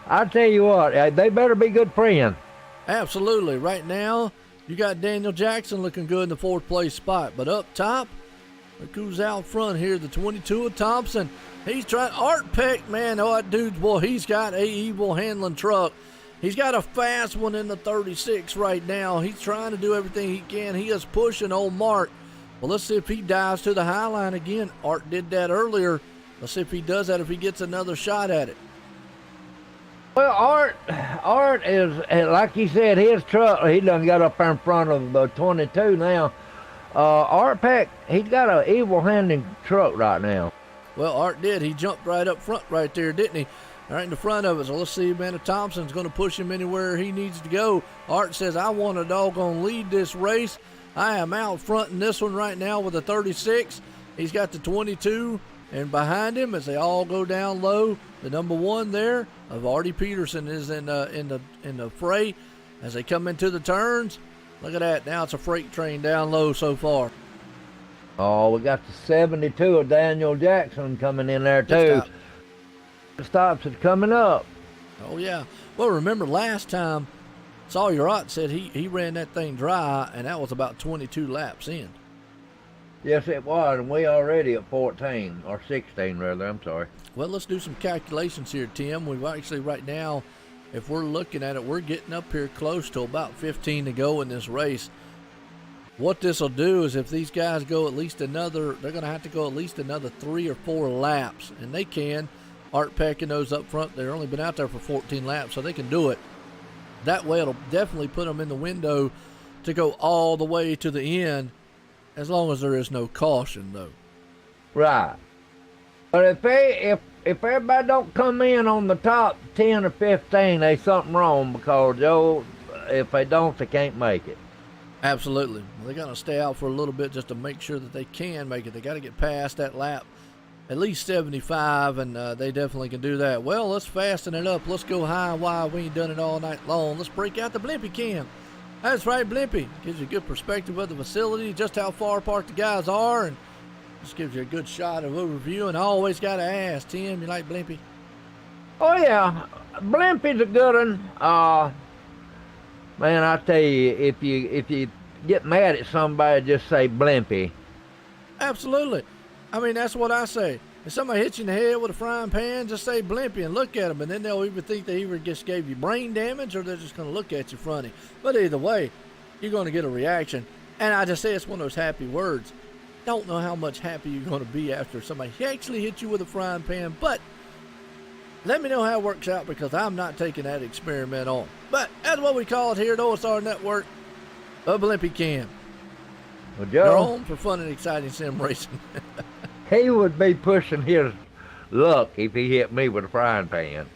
I tell you what, they better be good friends. Absolutely. Right now, you got Daniel Jackson looking good in the 4th place spot. But up top, look who's out front here, the 22 of Thompson. He's trying. Art Peck, man, oh, that dude's, boy, he's got a evil handling truck. He's got a fast one in the 36 right now. He's trying to do everything he can. He is pushing old Mark. Well, let's see if he dives to the high line again. Art did that earlier. Let's see if he does that, if he gets another shot at it. Well, Art is, like he said, his truck, he done got up there in front of the 22 now. Art Peck, he's got an evil handling truck right now. Well, Art did. He jumped right up front right there, didn't he? Right in the front of us. So let's see if Banner Thompson's going to push him anywhere he needs to go. Art says, I want a doggone lead this race. I am out front in this one right now with a 36. He's got the 22, and behind him, as they all go down low, the number 1 there of Artie Peterson is in the fray as they come into the turns. Look at that. Now it's a freight train down low so far. Oh, we got the 72 of Daniel Jackson coming in there too. The stops is coming up. Oh yeah. Well, remember last time Sawyer Ott said he ran that thing dry, and that was about 22 laps in. Yes, it was, and we already at 14, or 16 rather, I'm sorry. Well, let's do some calculations here, Tim. We've actually right now, if we're looking at it, we're getting up here close to about 15 to go in this race. What this will do is if these guys go at least another, they're going to have to go at least another 3 or 4 laps, and they can. Art Peck and those up front, they've only been out there for 14 laps, so they can do it. That way it'll definitely put them in the window to go all the way to the end, as long as there is no caution, though. Right. But if everybody don't come in on the top 10 or 15, there's something wrong, because, Joe, if they don't, they can't make it. Absolutely. Well, they got to stay out for a little bit just to make sure that they can make it. They got to get past that lap, at least 75, and they definitely can do that. Well, let's fasten it up. Let's go high and wide. We ain't done it all night long. Let's break out the Blimpie cam. That's right, Blimpie. Gives you a good perspective of the facility, just how far apart the guys are, and just gives you a good shot of overview. And I always got to ask, Tim, you like Blimpie? Oh, yeah. Blimpie's a good one. Man, I tell you, if you get mad at somebody, just say Blimpie. Absolutely. I mean, that's what I say. If somebody hits you in the head with a frying pan, just say Blimpie and look at them, and then they'll either think they either just gave you brain damage or they're just going to look at you funny. But either way, you're going to get a reaction. And I just say it's one of those happy words. Don't know how much happy you're going to be after somebody actually hit you with a frying pan, but Let me know how it works out because I'm not taking that experiment on. But that's what we call it here at OSR Network, a Blimpie Cam. Well, You're Joe, home for fun and exciting sim racing. he would be pushing his luck if he hit me with a frying pan.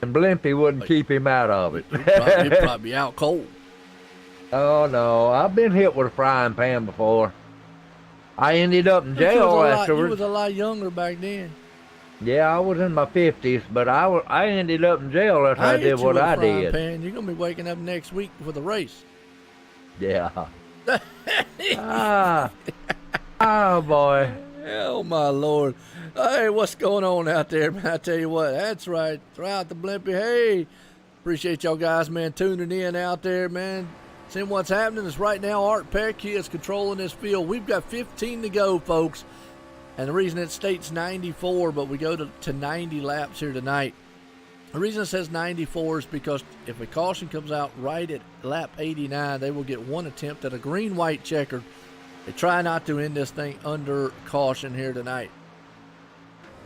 And Blimpie wouldn't keep him out of it. He'd probably be out cold. Oh, no. I've been hit with a frying pan before. I ended up in jail afterwards. You was a lot younger back then. Yeah, I was in my 50s, but I ended up in jail after I did what I did. Pan. You're going to be waking up next week for the race. Yeah. Oh, boy. Oh, my Lord. Hey, what's going on out there, man? I tell you what, that's right. Throughout the Blimpie. Hey, appreciate y'all guys, man, tuning in out there, man. Seeing what's happening is right now Art Peck, he is controlling this field. We've got 15 to go, folks. And the reason it states 94, but we go to 90 laps here tonight. The reason it says 94 is because if a caution comes out right at lap 89, they will get one attempt at a green-white checkered. They try not to end this thing under caution here tonight.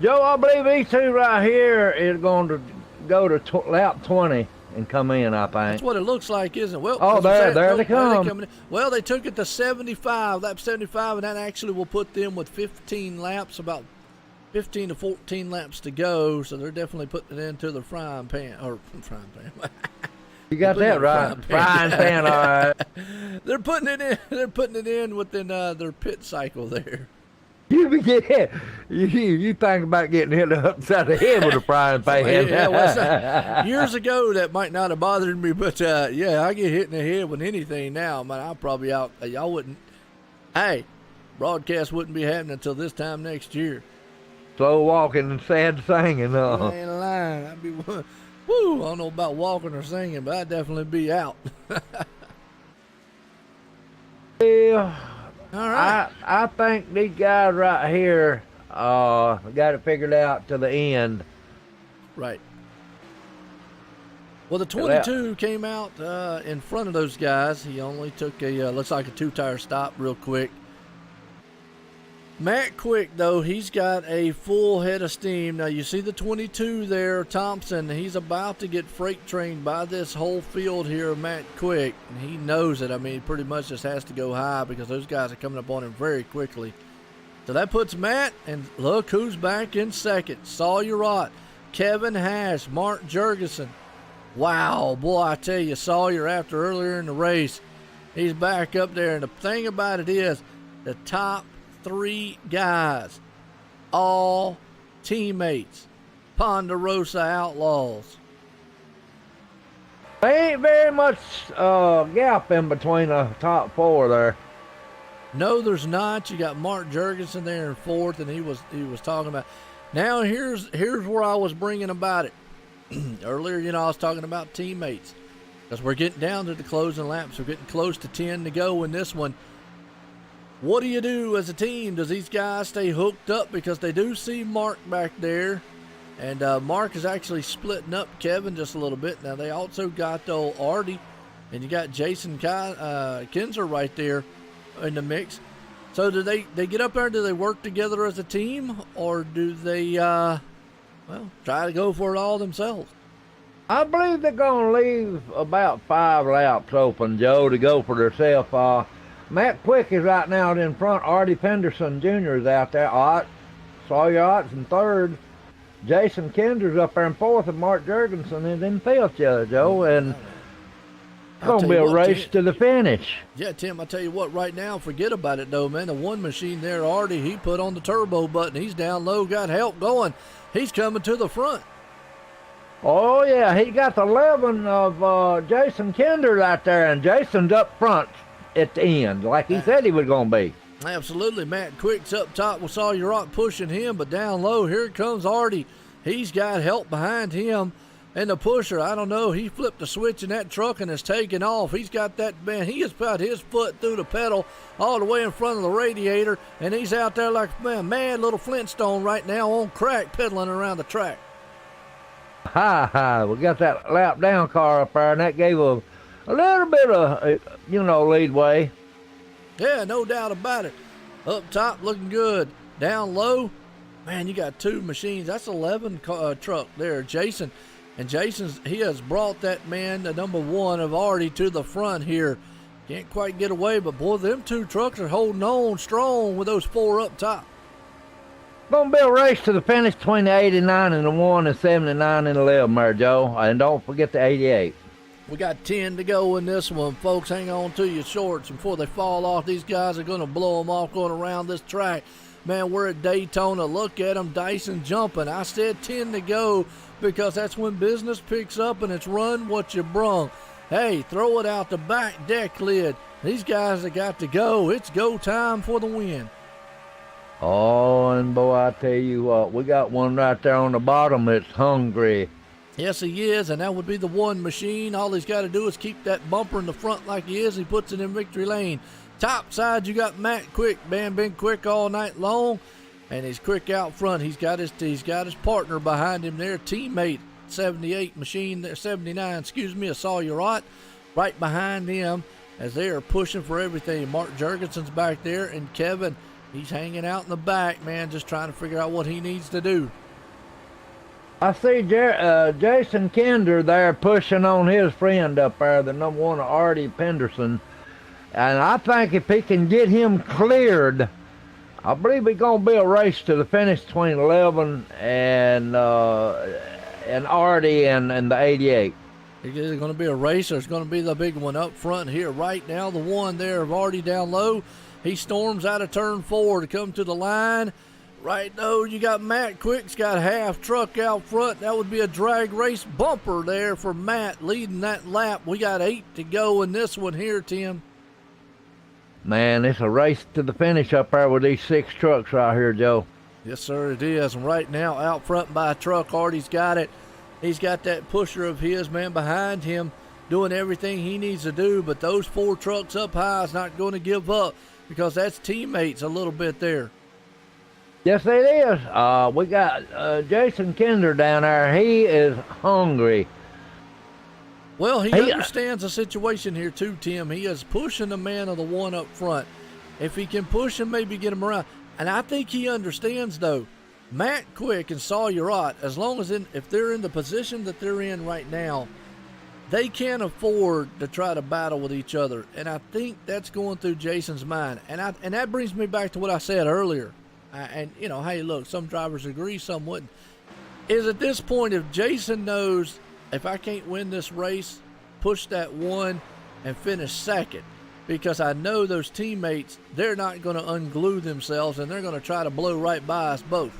Joe, I believe these two right here is going to go to lap 20 and come in, I think. That's what it looks like, isn't it? Well, oh, there they come. Well, they took it to 75, lap 75, and that actually will put them with 15 laps, about 15 to 14 laps to go. So they're definitely putting it into the frying pan. You got that right. Frying pan, all right. They're putting it in. They're putting it in within their pit cycle there. You think about getting hit upside the head with a frying pan. Years ago, that might not have bothered me, but yeah, I get hit in the head with anything now. Man, I'm probably out. Y'all wouldn't. Hey, broadcast wouldn't be happening until this time next year. Slow walking and sad singing, huh? I ain't lying. I'd be, woo, I don't know about walking or singing, but I'd definitely be out. Yeah. All right. I think these guys right here got it figured out to the end. Right. Well, the 22 came out in front of those guys. He only took looks like a two-tire stop real quick. Matt Quick, though, he's got a full head of steam. Now, you see the 22 there, Thompson. He's about to get freight trained by this whole field here, Matt Quick. And he knows it. I mean, he pretty much just has to go high because those guys are coming up on him very quickly. So that puts Matt, and look who's back in second. Sawyer Ott, Kevin Hash, Mark Jurgensen. Wow, boy, I tell you, Sawyer, after earlier in the race, he's back up there. And the thing about it is, the top three guys, all teammates, Ponderosa Outlaws. There ain't very much gap in between the top four there. No, there's not. You got Mark Jurgensen there in fourth, and he was talking about. Now here's where I was bringing about it. Earlier, I was talking about teammates because we're getting down to the closing laps. We're getting close to 10 to go in this one. What do you do as a team? Does these guys stay hooked up? Because they do see Mark back there. And Mark is actually splitting up Kevin just a little bit. Now, they also got the old Artie. And you got Jason Kinzer right there in the mix. So do they get up there and do they work together as a team? Or do they, try to go for it all themselves? I believe they're going to leave about 5 laps open, Joe, to go for themselves. Matt Quick is right now in front. Artie Penderson Jr. is out there. Sawyer Ott's in third. Jason Kinder's up there in fourth, and Mark Jurgensen is in fifth, Joe. And it's going to be a race to the finish. Yeah, Tim, I tell you what, right now, forget about it, though, man. The one machine there, Artie, he put on the turbo button. He's down low, got help going. He's coming to the front. Oh, yeah, he got the 11 of Jason Kinder right there, and Jason's up front at the end, like he said he was going to be. Absolutely. Matt Quick's up top with Sawyer Rock pushing him, but down low, here comes Artie. He's got help behind him. And the pusher, I don't know, he flipped the switch in that truck and is taking off. He's got that, man, he has put his foot through the pedal all the way in front of the radiator, and he's out there like, man, mad little Flintstone right now on crack pedaling around the track. We got that lap down car up there, and that gave a little bit of, leadway. Yeah, no doubt about it. Up top, looking good. Down low, Man, you got 2 machines. That's 11 truck there. Jason, and he has brought that man, the number 1 of Artie, to the front here. Can't quite get away, but boy, them 2 trucks are holding on strong with those 4 up top. Gonna be a race to the finish between the 89 and the 1 and 79 and 11 there, Joe. And don't forget the 88. We got 10 to go in this one, folks. Hang on to your shorts before they fall off. These guys are going to blow them off going around this track. Man, we're at Daytona. Look at them, Dyson jumping. I said 10 to go because that's when business picks up and it's run what you brung. Hey, throw it out the back deck lid. These guys have got to go. It's go time for the win. Oh, and boy, I tell you what, we got one right there on the bottom that's hungry. Yes, he is, and that would be the 1 machine. All he's got to do is keep that bumper in the front like he is. He puts it in victory lane. Top side, you got Matt Quick. Man, been quick all night long, and he's quick out front. He's got his partner behind him there, teammate 78 machine, 79, a Sawyer right behind him as they are pushing for everything. Mark Jurgensen's back there, and Kevin, he's hanging out in the back, man, just trying to figure out what he needs to do. I see Jason Kinder there pushing on his friend up there, the number 1, Artie Penderson. And I think if he can get him cleared, I believe it's going to be a race to the finish between 11 and Artie and the 88. It's going to be a race. There's going to be the big one up front here right now. The 1 there of Artie down low. He storms out of turn 4 to come to the line. Right now, you got Matt Quick's got half truck out front. That would be a drag race bumper there for Matt leading that lap. We got 8 to go in this one here, Tim. Man, it's a race to the finish up there with these 6 trucks right here, Joe. Yes, sir, it is. And right now, out front by a truck, Artie's got it. He's got that pusher of his, man, behind him doing everything he needs to do. But those 4 trucks up high is not going to give up because that's teammates a little bit there. Yes, it is. We got Jason Kinder down there. He is hungry. Well, he understands the situation here too, Tim. He is pushing the man of the 1 up front. If he can push him, maybe get him around. And I think he understands, though, Matt Quick and Sawyer, as long as if they're in the position that they're in right now, they can't afford to try to battle with each other. And I think that's going through Jason's mind. And that brings me back to what I said earlier. And, you know, hey, look, some drivers agree, some wouldn't. Is at this point, if Jason knows, if I can't win this race, push that 1 and finish second. Because I know those teammates, they're not going to unglue themselves, and they're going to try to blow right by us both.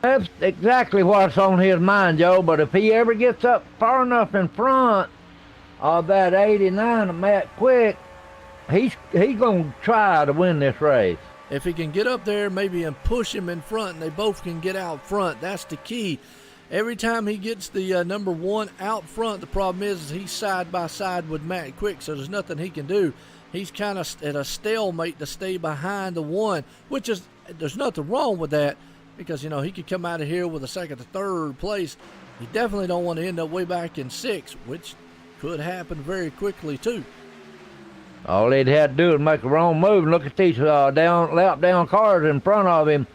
That's exactly what's on his mind, Joe. But if he ever gets up far enough in front of that 89 of Matt Quick, he's going to try to win this race. If he can get up there maybe and push him in front and they both can get out front, that's the key. Every time he gets the number 1 out front, the problem is he's side by side with Matt Quick, so there's nothing he can do. He's kind of at a stalemate to stay behind the 1, which is, there's nothing wrong with that because, you know, he could come out of here with a 2nd to 3rd place. You definitely don't want to end up way back in 6th, which could happen very quickly too. All they'd have to do is make a wrong move and look at these lap down cars in front of him.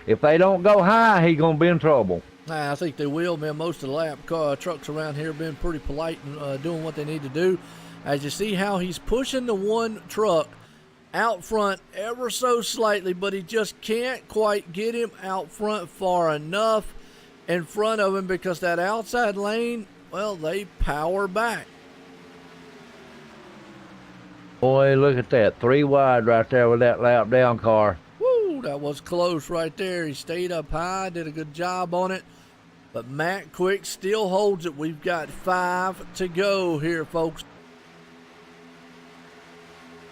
If they don't go high, he's going to be in trouble. I think they will, man. Most of the lap trucks around here have been pretty polite and doing what they need to do. As you see how he's pushing the 1 truck out front ever so slightly, but he just can't quite get him out front far enough in front of him because that outside lane, well, they power back. Boy, look at that. 3 wide right there with that lap down car. Woo, that was close right there. He stayed up high, did a good job on it. But Matt Quick still holds it. We've got 5 to go here, folks.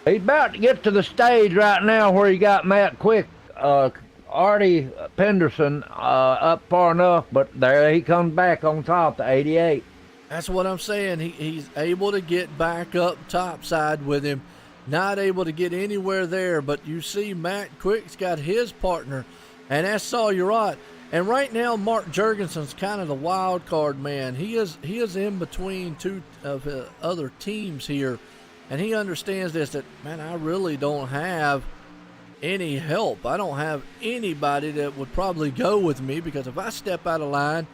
He's about to get to the stage right now where he got Matt Quick, Artie Penderson up far enough, but there he comes back on top, the 88. That's what I'm saying. He's able to get back up top side with him. Not able to get anywhere there, but you see Matt Quick's got his partner, and that's Sawyer. And right now, Mark Jurgensen's kind of the wild card man. He is in between 2 of other teams here, and he understands this, that, man, I really don't have any help. I don't have anybody that would probably go with me, because if I step out of line,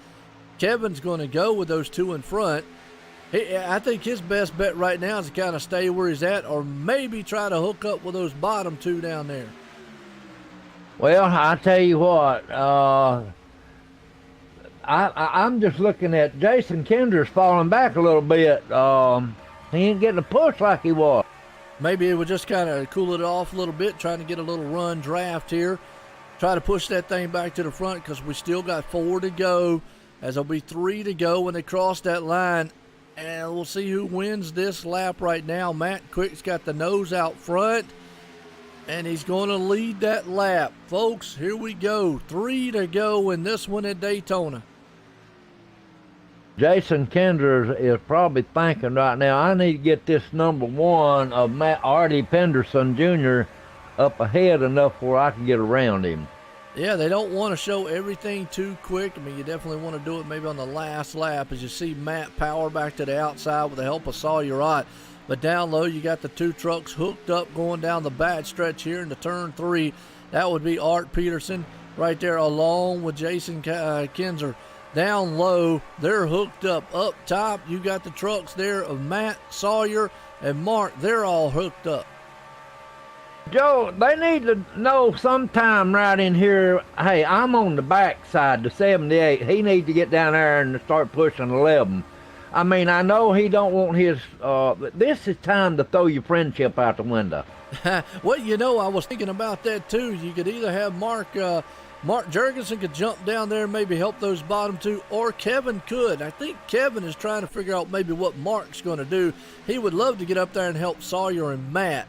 Kevin's going to go with those two in front. I think his best bet right now is to kind of stay where he's at, or maybe try to hook up with those bottom two down there. Well, I tell you what, I'm just looking at Jason Kinder's falling back a little bit. He ain't getting a push like he was. Maybe it would just kind of cool it off a little bit, trying to get a little run draft here. Try to push that thing back to the front, because we still got 4 to go, as there'll be 3 to go when they cross that line. And we'll see who wins this lap right now. Matt Quick's got the nose out front, and he's going to lead that lap. Folks, here we go. 3 to go in this one at Daytona. Jason Kinder is probably thinking right now, I need to get this number 1 of Matt Artie Penderson Jr. up ahead enough where I can get around him. Yeah, they don't want to show everything too quick. I mean, you definitely want to do it maybe on the last lap, as you see Matt power back to the outside with the help of Sawyer. But down low, you got the 2 trucks hooked up going down the back stretch here into turn 3. That would be Art Peterson right there, along with Jason Kinzer. Down low, they're hooked up. Up top, you got the trucks there of Matt, Sawyer, and Mark. They're all hooked up. Joe, they need to know sometime right in here, hey, I'm on the back side, the 78. He needs to get down there and start pushing 11. I mean, I know he don't want his, this is time to throw your friendship out the window. Well, you know, I was thinking about that too. You could either have Mark Jurgensen could jump down there and maybe help those bottom 2, or Kevin could. I think Kevin is trying to figure out maybe what Mark's going to do. He would love to get up there and help Sawyer and Matt.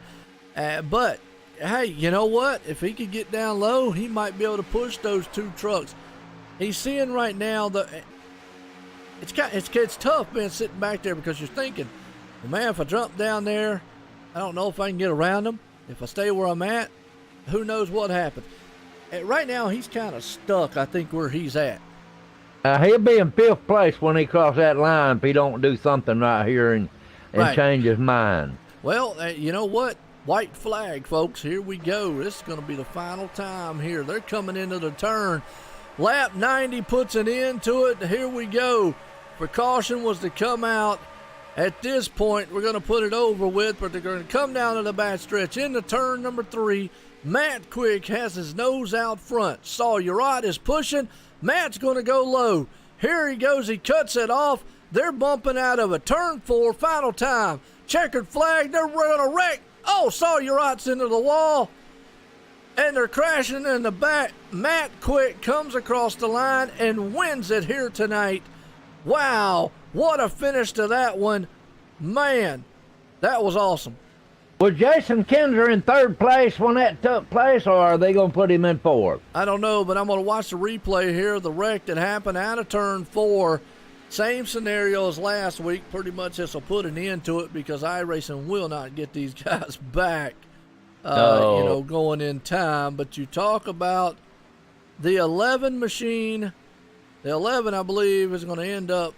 But, hey, you know what? If he could get down low, he might be able to push those 2 trucks. He's seeing right now that it's tough, man, sitting back there, because you're thinking, well, man, if I jump down there, I don't know if I can get around him. If I stay where I'm at, who knows what happens. Right now, he's kind of stuck, I think, where he's at. He'll be in 5th place when he crosses that line if he don't do something right here and Right. change his mind. Well, you know what? White flag, folks. Here we go. This is going to be the final time here. They're coming into the turn. Lap 90 puts an end to it. Here we go. Precaution was to come out. At this point, we're going to put it over with, but they're going to come down to the back stretch into turn number 3. Matt Quick has his nose out front. Sawyer is pushing. Matt's going to go low. Here he goes. He cuts it off. They're bumping out of a turn 4. Final time. Checkered flag. They're going to wreck. Oh, Sawyer's into the wall. And they're crashing in the back. Matt Quick comes across the line and wins it here tonight. Wow. What a finish to that one. Man, that was awesome. Was Jason Kinzer in 3rd place when that took place, or are they going to put him in 4th? I don't know, but I'm going to watch the replay here. The wreck that happened out of turn 4. Same scenario as last week. Pretty much this will put an end to it, because iRacing will not get these guys back, going in time. But you talk about the 11 machine. The 11, I believe, is going to end up.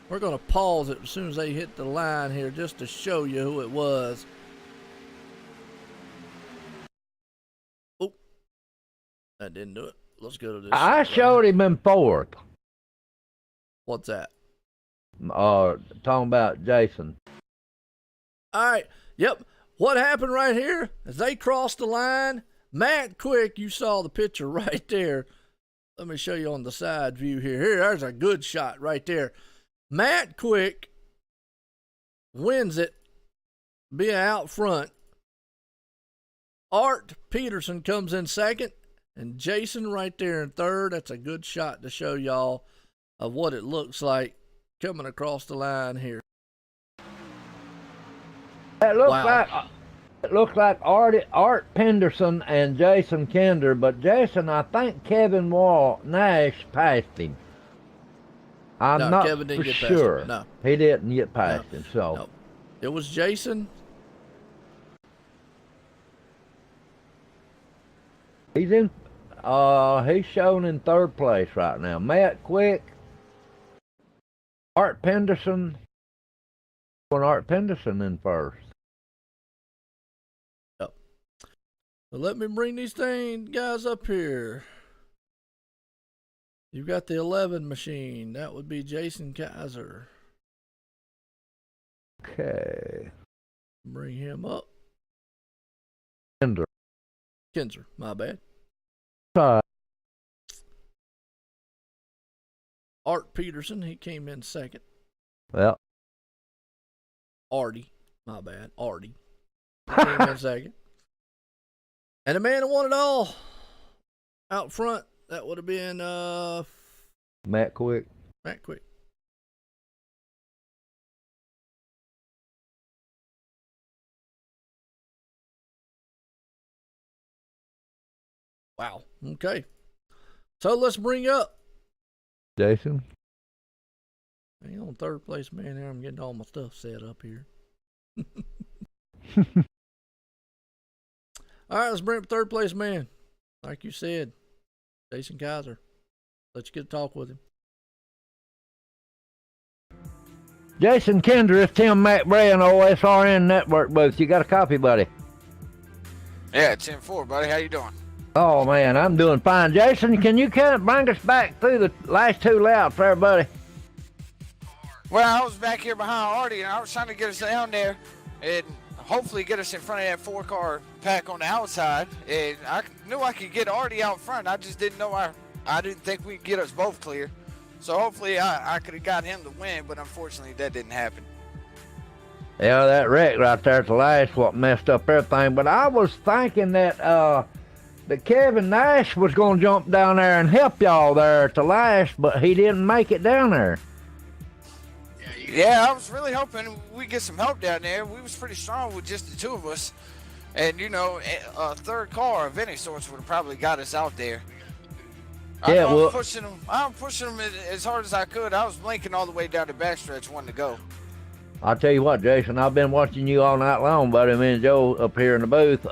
We're going to pause it as soon as they hit the line here, just to show you who it was. Oh, that didn't do it. Let's go to this. I showed him in 4th. What's that? Talking about Jason. All right. Yep. What happened right here as they crossed the line? Matt Quick, you saw the picture right there. Let me show you on the side view here. There's a good shot right there. Matt Quick wins it, being out front. Art Peterson comes in 2nd, and Jason right there in 3rd. That's a good shot to show y'all of what it looks like coming across the line here. It looks like Art Penderson and Jason Kinder, but Jason, I think Kevin Nash passed him. I'm not Kevin didn't for get past sure. him. No, he didn't get past him. So no. It was Jason. He's in. He's shown in 3rd place right now. Matt Quick, Art Penderson, and Art Penderson in 1st. But let me bring these guys up here. You've got the 11 machine. That would be Jason Kaiser. Okay. Bring him up. Kinzer, my bad. Sorry. Art Peterson, he came in second. Well. Artie, my bad. Artie. Came in second. And the man who won it all out front, that would have been Matt Quick. Matt Quick. Wow. Okay. So let's bring up Jason. hang on, third place man here. I'm getting all my stuff set up here. All right, let's bring up third place man. Like you said, Jason Kaiser. Let's get a talk with him. Jason Kinder, it's Tim McBray on OSRN Network booth. You got a copy, buddy? Yeah, 10-4, buddy. How you doing? Oh, man, I'm doing fine. Jason, can you kind of bring us back through the last two laps there, buddy? Well, I was back here behind Artie, and I was trying to get us down there and hopefully get us in front of that 4-car pack on the outside. And I knew I could get Artie out front. I just didn't know I didn't think we'd get us both clear. So hopefully I could have got him to win, but unfortunately that didn't happen. Yeah, that wreck right there at the last what messed up everything. But I was thinking that Kevin Nash was going to jump down there and help y'all there at the last, but he didn't make it down there. Yeah, I was really hoping we'd get some help down there. We was pretty strong with just the two of us. And, you know, a third car of any sorts would have probably got us out there. Yeah, I'm pushing them as hard as I could. I was blinking all the way down the backstretch, wanting to go. I'll tell you what, Jason, I've been watching you all night long, buddy. Me and Joe up here in the booth.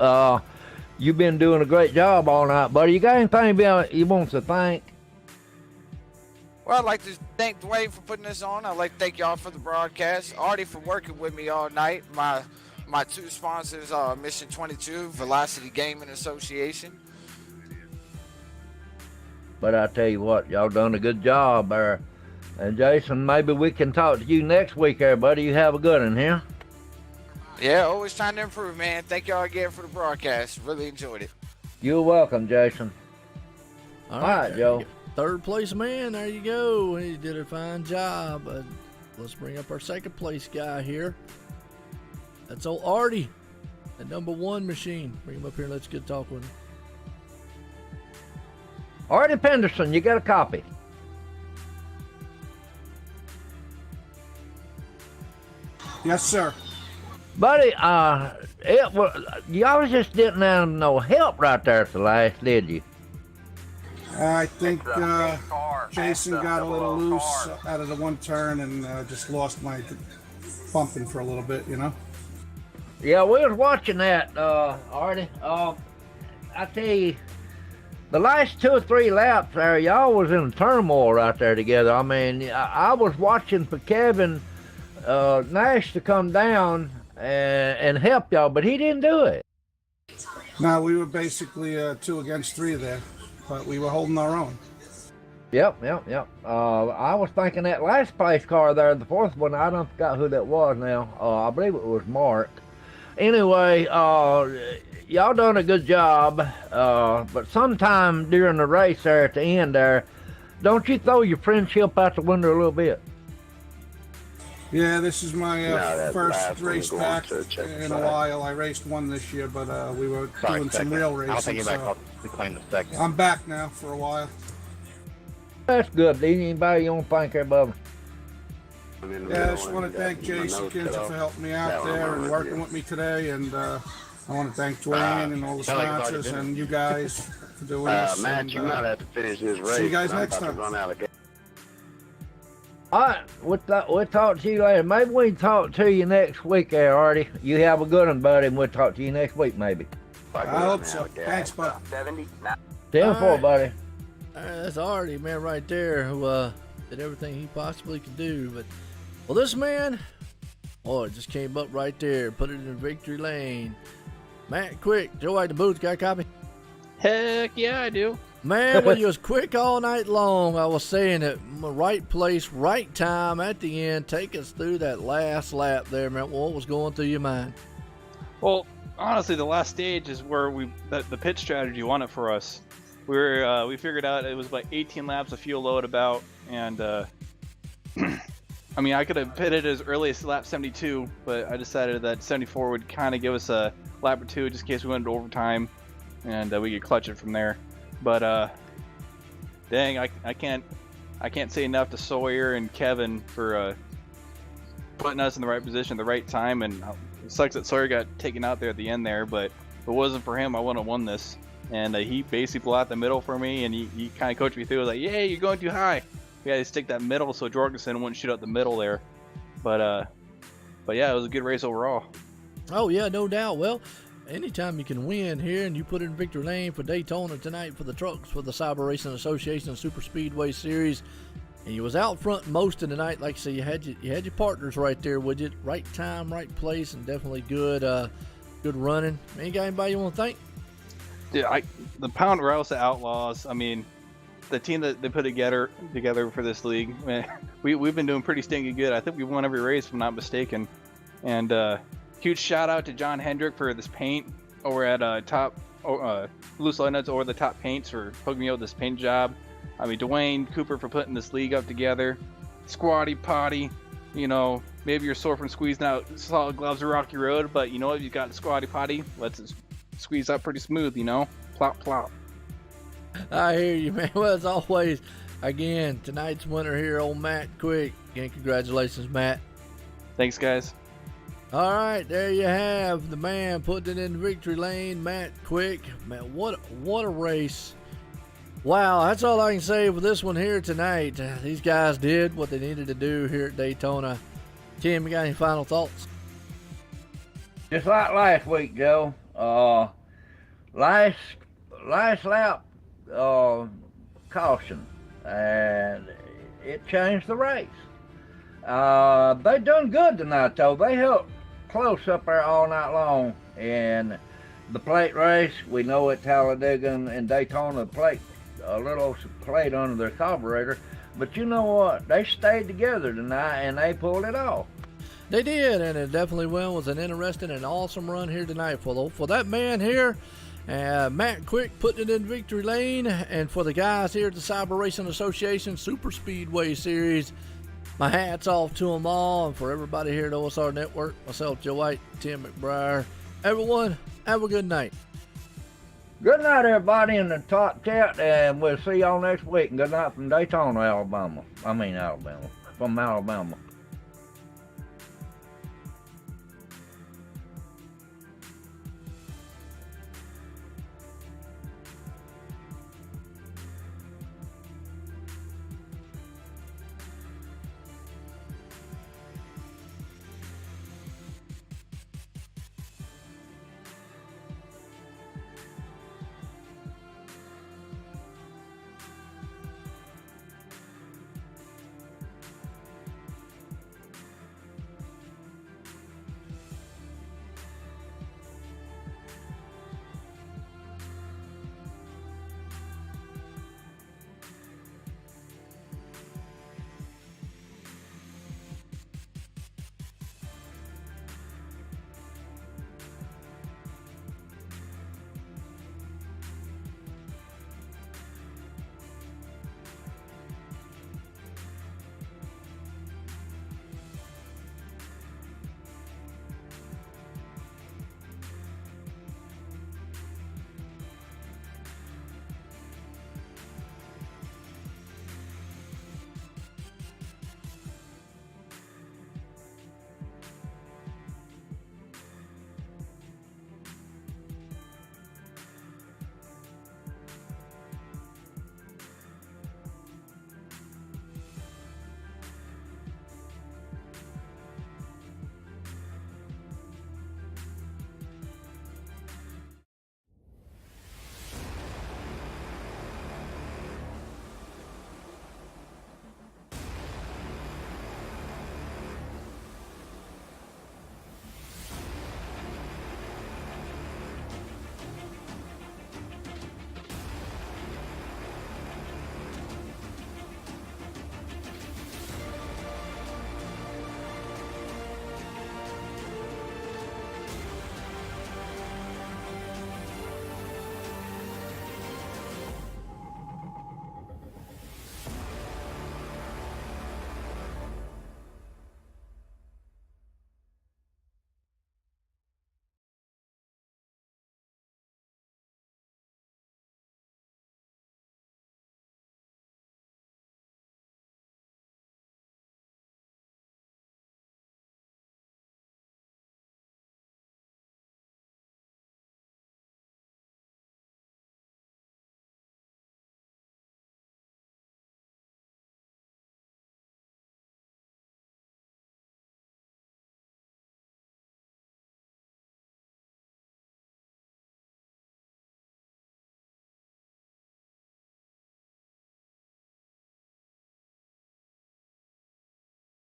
You've been doing a great job all night, buddy. You got anything you want to thank? Well, I'd like to thank Dwayne for putting this on. I'd like to thank y'all for the broadcast. Artie for working with me all night. My two sponsors are Mission 22, Velocity Gaming Association. But I tell you what, y'all done a good job there. And Jason, maybe we can talk to you next week there, buddy. You have a good one here. Yeah, always trying to improve, man. Thank y'all again for the broadcast. Really enjoyed it. You're welcome, Jason. All right, Joe. Third place man, there you go. He did a fine job. Let's bring up our second place guy here. That's old Artie, the number one machine. Bring him up here and let's get a talk with him. Artie Penderson, you got a copy? Yes, sir. Buddy, y'all just didn't have no help right there at the last, did you? I think Jason got a little loose out of the one turn and just lost my bumping for a little bit, you know? Yeah, we was watching that, Artie. I tell you, the last 2 or 3 laps there, y'all was in turmoil right there together. I mean, I was watching for Kevin Nash to come down and help y'all, but he didn't do it. No, we were basically 2 against 3 there, but we were holding our own. Yep. I was thinking that last place car there, the 4th one, I don't forgot who that was now. I believe it was Mark. Anyway, y'all done a good job, but sometime during the race there at the end there, don't you throw your friendship out the window a little bit? Yeah, this is my first race back in a while. I raced one this year, but we were doing some real racing, so I'm back now for a while. That's good. Anybody you want to thank there, Bubba? Yeah, I just want to thank Jason Kinzer for helping me out there and working with me today, and I want to thank Dwayne and all the sponsors and you guys for doing this. Matt, you might have to finish this race. See you guys next time. All right, we'll talk to you later. Maybe we can talk to you next week there, Artie. You have a good one, buddy, and we'll talk to you next week, maybe. I hope so. Thanks, bud. 10-4, buddy. That's Artie, man, right there, who did everything he possibly could do. But, well, this man, it just came up right there, put it in victory lane. Matt Quick, Joe White the Boots, got a copy? Heck yeah, I do. Man, well, you was quick all night long. I was saying it, right place, right time at the end. Take us through that last lap there, man. What was going through your mind? Well, honestly, the last stage is where the pit strategy won it for us. We figured out it was about 18 laps of fuel load about, and I mean, I could have pitted as early as lap 72, but I decided that 74 would kind of give us a lap or two just in case we went into overtime, and we could clutch it from there. But dang, I can't say enough to Sawyer and Kevin for putting us in the right position at the right time. And it sucks that Sawyer got taken out there at the end there, but if it wasn't for him, I wouldn't have won this. And he basically blew out the middle for me, and he kind of coached me through. He was like, "Yeah, you're going too high. We had to stick that middle so Jorgensen wouldn't shoot out the middle there." But yeah, it was a good race overall. Oh yeah, no doubt. Well, anytime you can win here, and you put it in victory lane for Daytona tonight for the trucks for the CyberRacing Iracing Superspeedway series, and you was out front most of the night. Like I say, you had your partners right there with you, right time, right place, and definitely good running. Ain't got anybody you want to thank? Yeah, the Pound Rouse Outlaws. I mean, the team that they put together for this league, man, we've been doing pretty stinking good. I think we won every race, if I'm not mistaken. And huge shout out to John Hendrick for this paint over at Loose Light Nuts over the top paints for hooking me up with this paint job. I mean, Dwayne Cooper for putting this league up together. Squatty Potty, you know, maybe you're sore from squeezing out solid gloves of Rocky Road, but you know what? You got Squatty Potty, lets it squeeze out pretty smooth, you know? Plop, plop. I hear you, man. Well, as always, again, tonight's winner here, old Matt Quick. Again, congratulations, Matt. Thanks, guys. All right, there you have the man putting it in victory lane, Matt Quick. Man, what a race. Wow, that's all I can say for this one here tonight. These guys did what they needed to do here at Daytona. Tim, you got any final thoughts? Just like last week, Joe. Last lap caution, and it changed the race. They done good tonight, though. They held close up there all night long. And the plate race, we know at Talladega and Daytona, a little plate under their carburetor. But you know what? They stayed together tonight, and they pulled it off. They did, and it definitely was an interesting and awesome run here tonight for that man here. Matt Quick putting it in victory lane, and for the guys here at the CyberRacing Association Superspeedway Series, my hat's off to them all, and for everybody here at OSR Network, myself, Joe White, Tim McBriar. Everyone, have a good night. Good night, everybody in the top chat, and we'll see y'all next week. And good night from Daytona, Alabama. From Alabama.